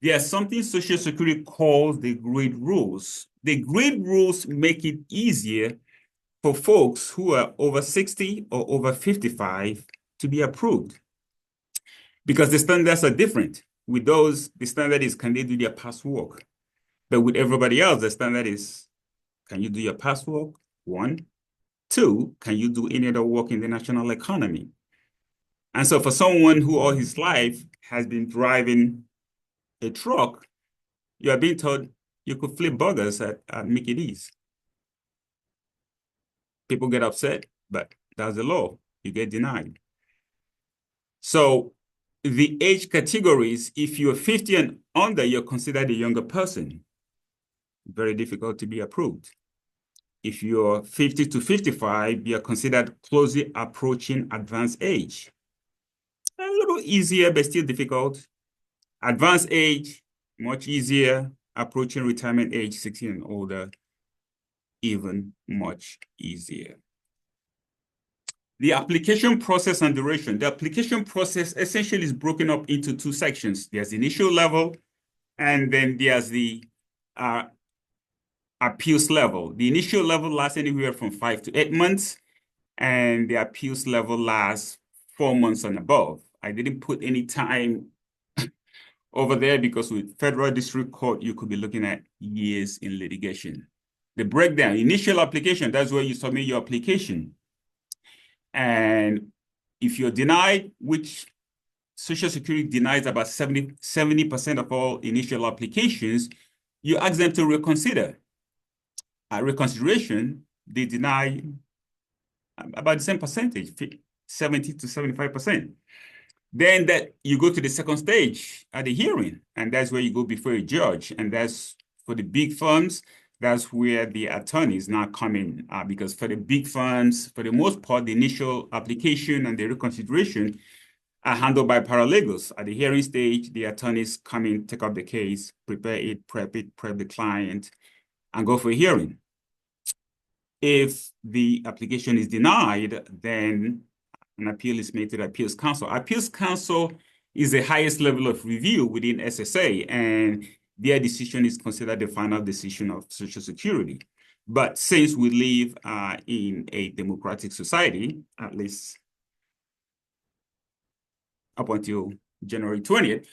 S1: There's something Social Security calls the grade rules. The grade rules make it easier for folks who are over 60 or over 55 to be approved, because the standards are different. With those, the standard is, can they do their past work? But with everybody else, the standard is, can you do your past work? 1. 2, can you do any other work in the national economy? And so for someone who all his life has been driving a truck, you are being told you could flip burgers at Mickey D's. People get upset, but that's the law. You get denied. So the age categories, if you're 50 and under, you're considered a younger person. Very difficult to be approved. If you're 50 to 55, you're considered closely approaching advanced age. A little easier, but still difficult. Advanced age, much easier. Approaching retirement age, 60 and older, even much easier. The application process and duration. The application process essentially is broken up into 2 sections. There's the initial level, and then there's the appeals level. The initial level lasts anywhere from 5 to 8 months, and the appeals level lasts 4 months and above. I didn't put any time over there because with federal district court, you could be looking at years in litigation. The breakdown, initial application, that's where you submit your application. And if you're denied, which Social Security denies about 70% of all initial applications, you ask them to reconsider. At reconsideration, they deny about the same percentage, 70 to 75%. Then that you go to the second stage at the hearing, and that's where you go before a judge. And that's for the big firms, that's where the attorneys now come in, because for the big firms, for the most part, the initial application and the reconsideration are handled by paralegals. At the hearing stage, the attorneys come in, take up the case, prepare it, prep the client, and go for a hearing. If the application is denied, then an appeal is made to the Appeals Council. Appeals Council is the highest level of review within SSA, and their decision is considered the final decision of Social Security. But since we live in a democratic society, at least up until January 20th,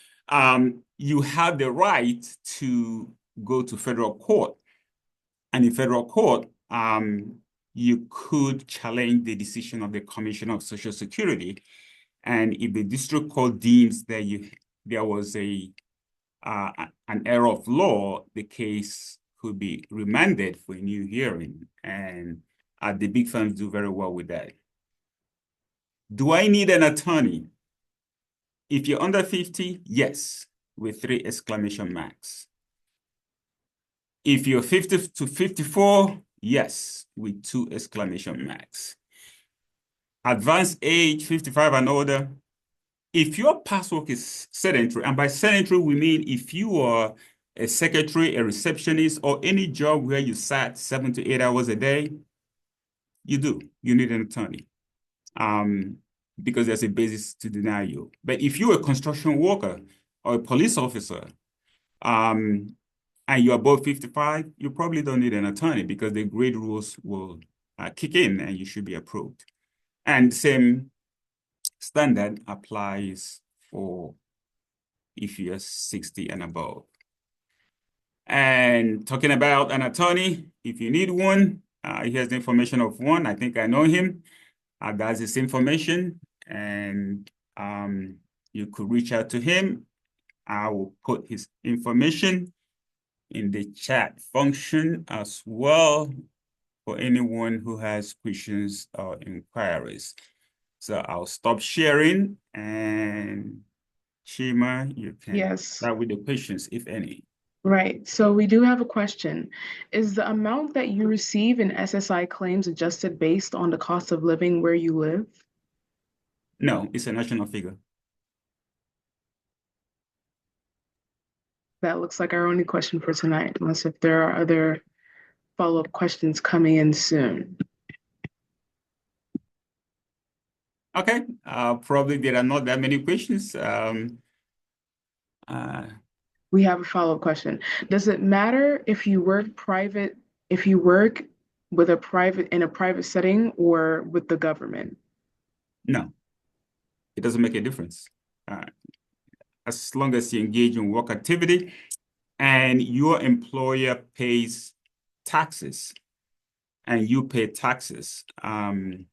S1: you have the right to go to federal court. And in federal court, you could challenge the decision of the Commission of Social Security. And if the district court deems that there was an error of law, the case could be remanded for a new hearing. And the big firms do very well with that. Do I need an attorney? If you're under 50, yes, with 3 exclamation marks. If you're 50 to 54, yes, with 2 exclamation marks. Advanced age, 55 and older. If your past work is sedentary, and by sedentary, we mean if you are a secretary, a receptionist, or any job where you sat 7 to 8 hours a day, you need an attorney. Because there's a basis to deny you. But if you're a construction worker or a police officer, and you're above 55, you probably don't need an attorney because the grade rules will kick in and you should be approved. And the same standard applies for if you're 60 and above. And talking about an attorney, if you need one, here's the information of one. I think I know him. That's his information, and you could reach out to him. I will put his information in the chat function as well for anyone who has questions or inquiries. So I'll stop sharing, and Shima, you can start with the questions, if any.
S4: Right. So we do have a question. Is the amount that you receive in SSI claims adjusted based on the cost of living where you live?
S1: No, it's a national figure.
S4: That looks like our only question for tonight, unless if there are other follow-up questions coming in soon.
S1: Okay, probably there are not that many questions.
S4: We have a follow-up question. Does it matter if you work with in a private setting or with the government?
S1: No, it doesn't make a difference. As long as you engage in work activity and your employer pays taxes and you pay taxes, or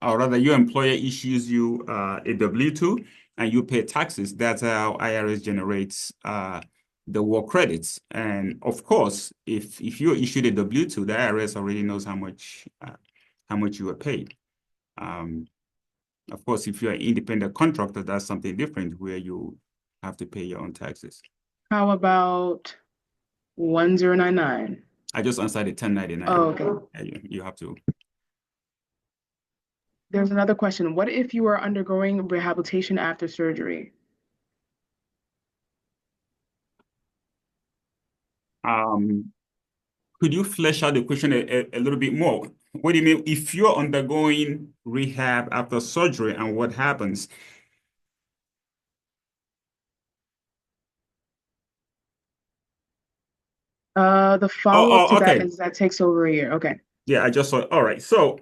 S1: rather your employer issues you a W-2 and you pay taxes, that's how IRS generates the work credits. And of course, if you're issued a W-2, the IRS already knows how much you were paid. Of course, if you're an independent contractor, that's something different where you have to pay your own taxes.
S4: How about 1099?
S1: I just answered the 1099.
S4: Oh, okay.
S1: You have to.
S4: There's another question. What if you are undergoing rehabilitation after surgery?
S1: Could you flesh out the question a little bit more? What do you mean if you're undergoing rehab after surgery and what happens?
S4: The follow-up to that is that takes over a year. Okay.
S1: Yeah, I just saw. All right. So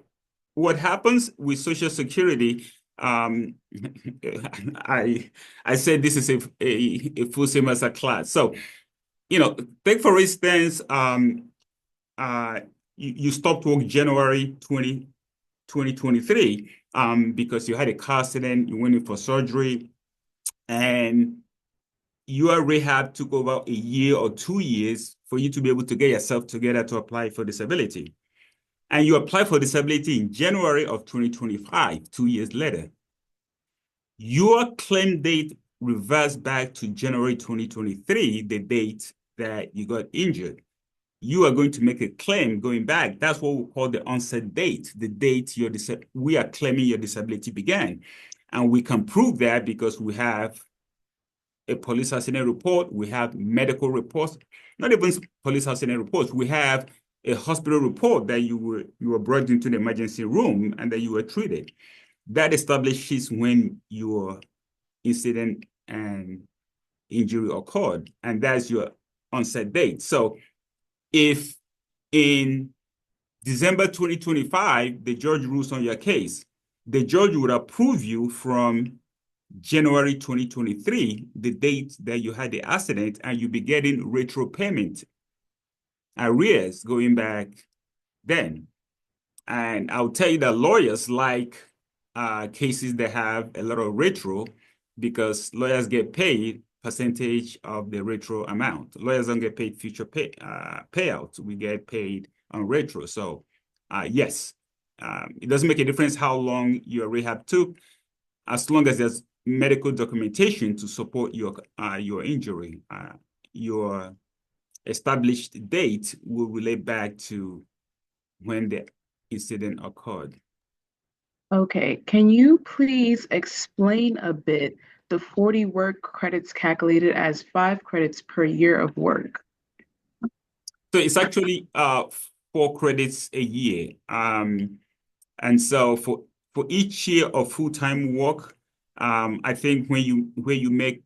S1: what happens with Social Security? I said this is a full semester class. So, take for instance, you stopped work January 2023 because you had a car accident, you went in for surgery, and your rehab took over a year or 2 years for you to be able to get yourself together to apply for disability. And you apply for disability in January of 2025, 2 years later. Your claim date reverts back to January 2023, the date that you got injured. You are going to make a claim going back. That's what we call the onset date, the date we are claiming your disability began. And we can prove that because we have a police accident report. We have medical reports, not even police accident reports. We have a hospital report that you were brought into the emergency room and that you were treated. That establishes when your incident and injury occurred, and that's your onset date. So if in December 2025, the judge rules on your case, the judge would approve you from January 2023, the date that you had the accident, and you'll be getting retro payment arrears going back then. And I'll tell you that lawyers like cases that have a lot of retro because lawyers get paid percentage of the retro amount. Lawyers don't get paid future payouts. We get paid on retro. So yes, it doesn't make a difference how long your rehab took, as long as there's medical documentation to support your injury. Your established date will relate back to when the incident occurred.
S4: Okay, can you please explain a bit the 40 work credits calculated as 5 credits per year of work?
S1: So it's actually 4 credits a year. And so for each year of full-time work, I think when you make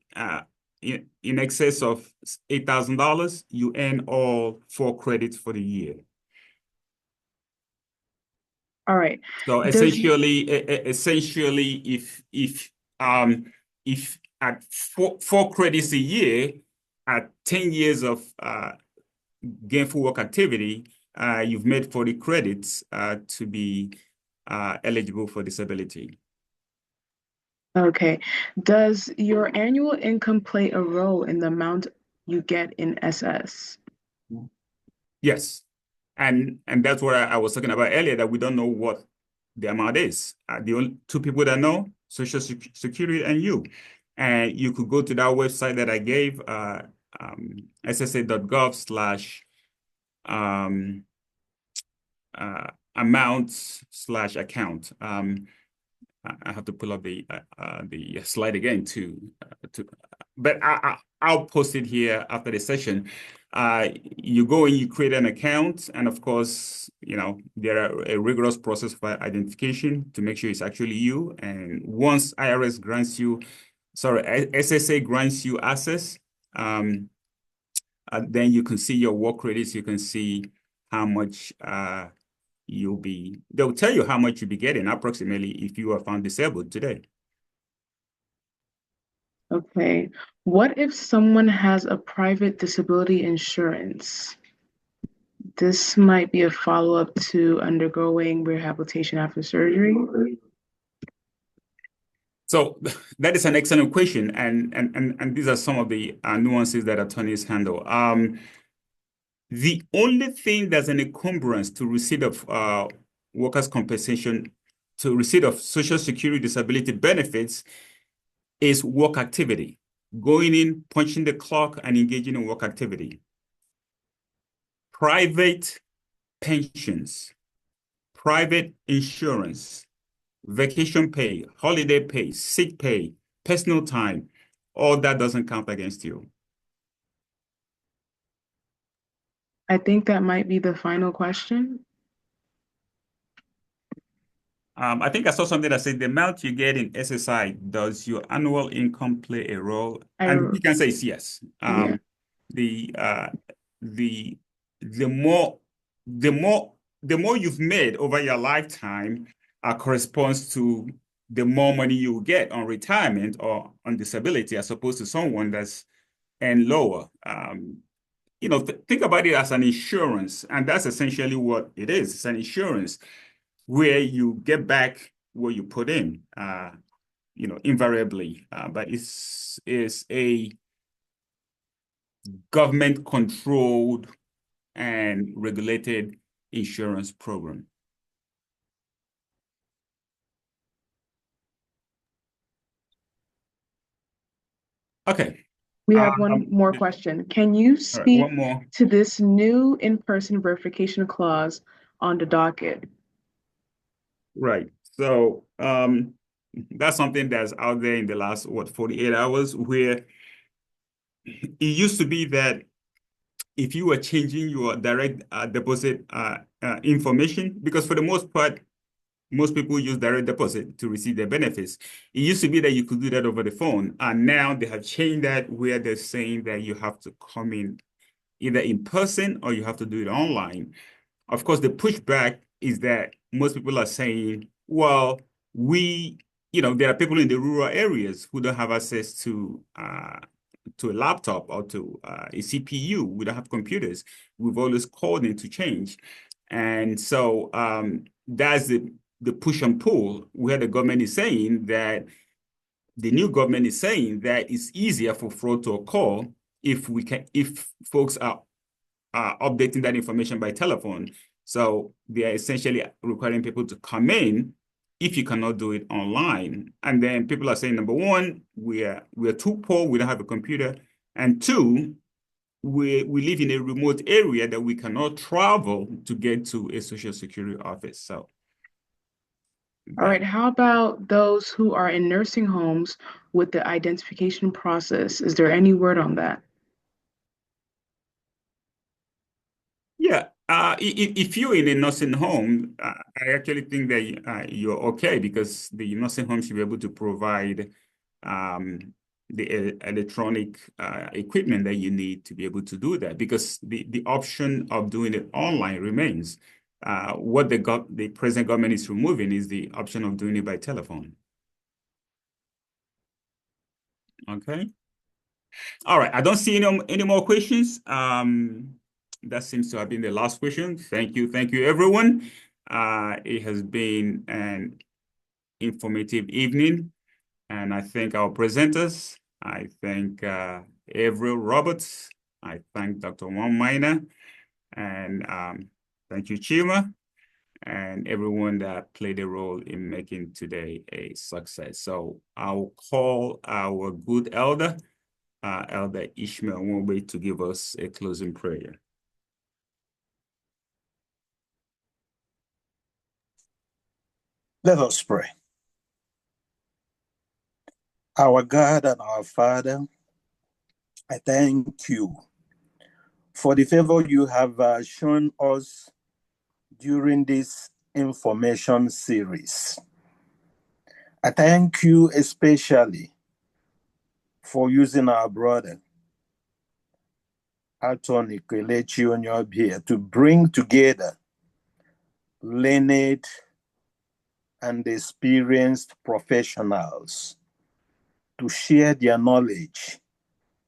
S1: in excess of $8,000, you earn all 4 credits for the year.
S4: All right.
S1: So essentially, if at 4 credits a year, at 10 years of gainful work activity, you've made 40 credits to be eligible for disability.
S4: Okay. Does your annual income play a role in the amount you get in SS?
S1: Yes. And that's what I was talking about earlier, that we don't know what the amount is. The only 2 people that know, Social Security and you. And you could go to that website that I gave, ssa.gov/amount/account. I have to pull up the slide again but I'll post it here after the session. You go and you create an account, and of course, there are a rigorous process for identification to make sure it's actually you. And once SSA grants you access, then you can see your work credits. You can see how much they'll tell you how much you'll be getting approximately if you are found disabled today.
S4: Okay. What if someone has a private disability insurance? This might be a follow-up to undergoing rehabilitation after surgery.
S1: So that is an excellent question, and these are some of the nuances that attorneys handle. The only thing that's an encumbrance to receipt of workers' compensation, to receipt of Social Security disability benefits, is work activity. Going in, punching the clock, and engaging in work activity. Private pensions, private insurance, vacation pay, holiday pay, sick pay, personal time, all that doesn't count against you.
S4: I think that might be the final question.
S1: I think I saw something that said the amount you get in SSI, does your annual income play a role? And you can say yes.
S4: Yeah.
S1: The more you've made over your lifetime corresponds to the more money you get on retirement or on disability, as opposed to someone that's earned lower. Think about it as an insurance, and that's essentially what it is. It's an insurance where you get back what you put in, invariably. But it's a government-controlled and regulated insurance program. Okay.
S4: We have one more question. Can you speak to this new in-person verification clause on the docket?
S1: Right. So that's something that's out there in the last 48 hours, where it used to be that if you were changing your direct deposit information, because for the most part, most people use direct deposit to receive their benefits. It used to be that you could do that over the phone, and now they have changed that where they're saying that you have to come in either in person or you have to do it online. Of course, the pushback is that most people are saying, well, there are people in the rural areas who don't have access to a laptop or to a CPU. We don't have computers. We've always called in to change. And so that's the push and pull where the government is saying that the new government is saying that it's easier for fraud to occur if folks are updating that information by telephone. So they are essentially requiring people to come in if you cannot do it online. And then people are saying, number one, we're too poor, we don't have a computer. And two, we live in a remote area that we cannot travel to get to a Social Security office. So
S4: All right, how about those who are in nursing homes with the identification process? Is there any word on that?
S1: Yeah, if you're in a nursing home, I actually think that you're okay because the nursing home should be able to provide the electronic equipment that you need to be able to do that, because the option of doing it online remains. What the present government is removing is the option of doing it by telephone. Okay. All right. I don't see any more questions. That seems to have been the last question. Thank you, everyone. It has been an informative evening, and I thank our presenters. I thank Avril Roberts. I thank Dr. Juan Miner, and thank you, Chima, and everyone that played a role in making today a success. So I'll call our good elder, Elder Ishmael Nwogbe, to give us a closing prayer.
S6: Let us pray. Our God and our Father, I thank you for the favor you have shown us during this information series. I thank you especially for using our brother, Attorney Kelechi Onyobia, to bring together learned and experienced professionals to share their knowledge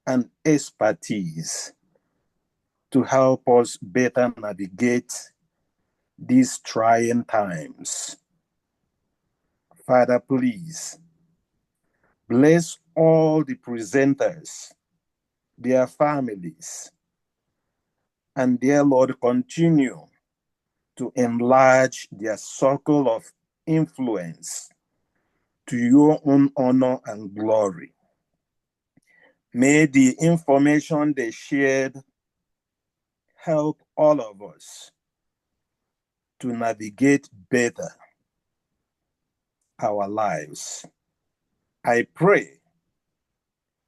S6: and expertise to help us better navigate these trying times. Father, please bless all the presenters, their families, and dear Lord, continue to enlarge their circle of influence to your own honor and glory. May the information they shared help all of us to navigate better our lives. I pray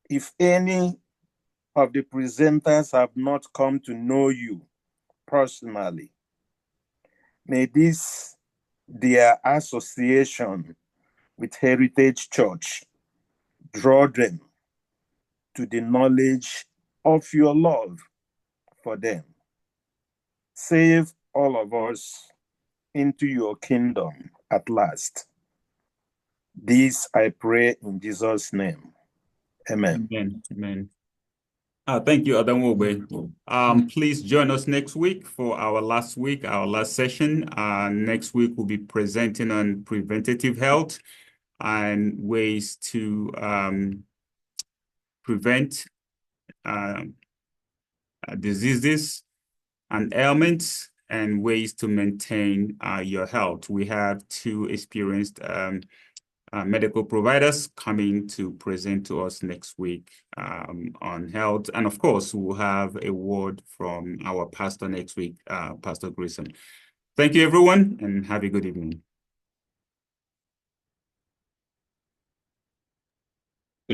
S6: if any of the presenters have not come to know you personally, may this, their association with Heritage Church, draw them to the knowledge of your love for them. Save all of us into your kingdom at last. This I pray in Jesus' name. Amen.
S1: Amen. Amen. Thank you, Adam Nwogbe. Please join us next week for our last session. Next week, we'll be presenting on preventative health and ways to prevent diseases and ailments and ways to maintain your health. We have two experienced medical providers coming to present to us next week on health. And of course, we'll have a word from our pastor next week, Pastor Grissom. Thank you, everyone, and have a good evening.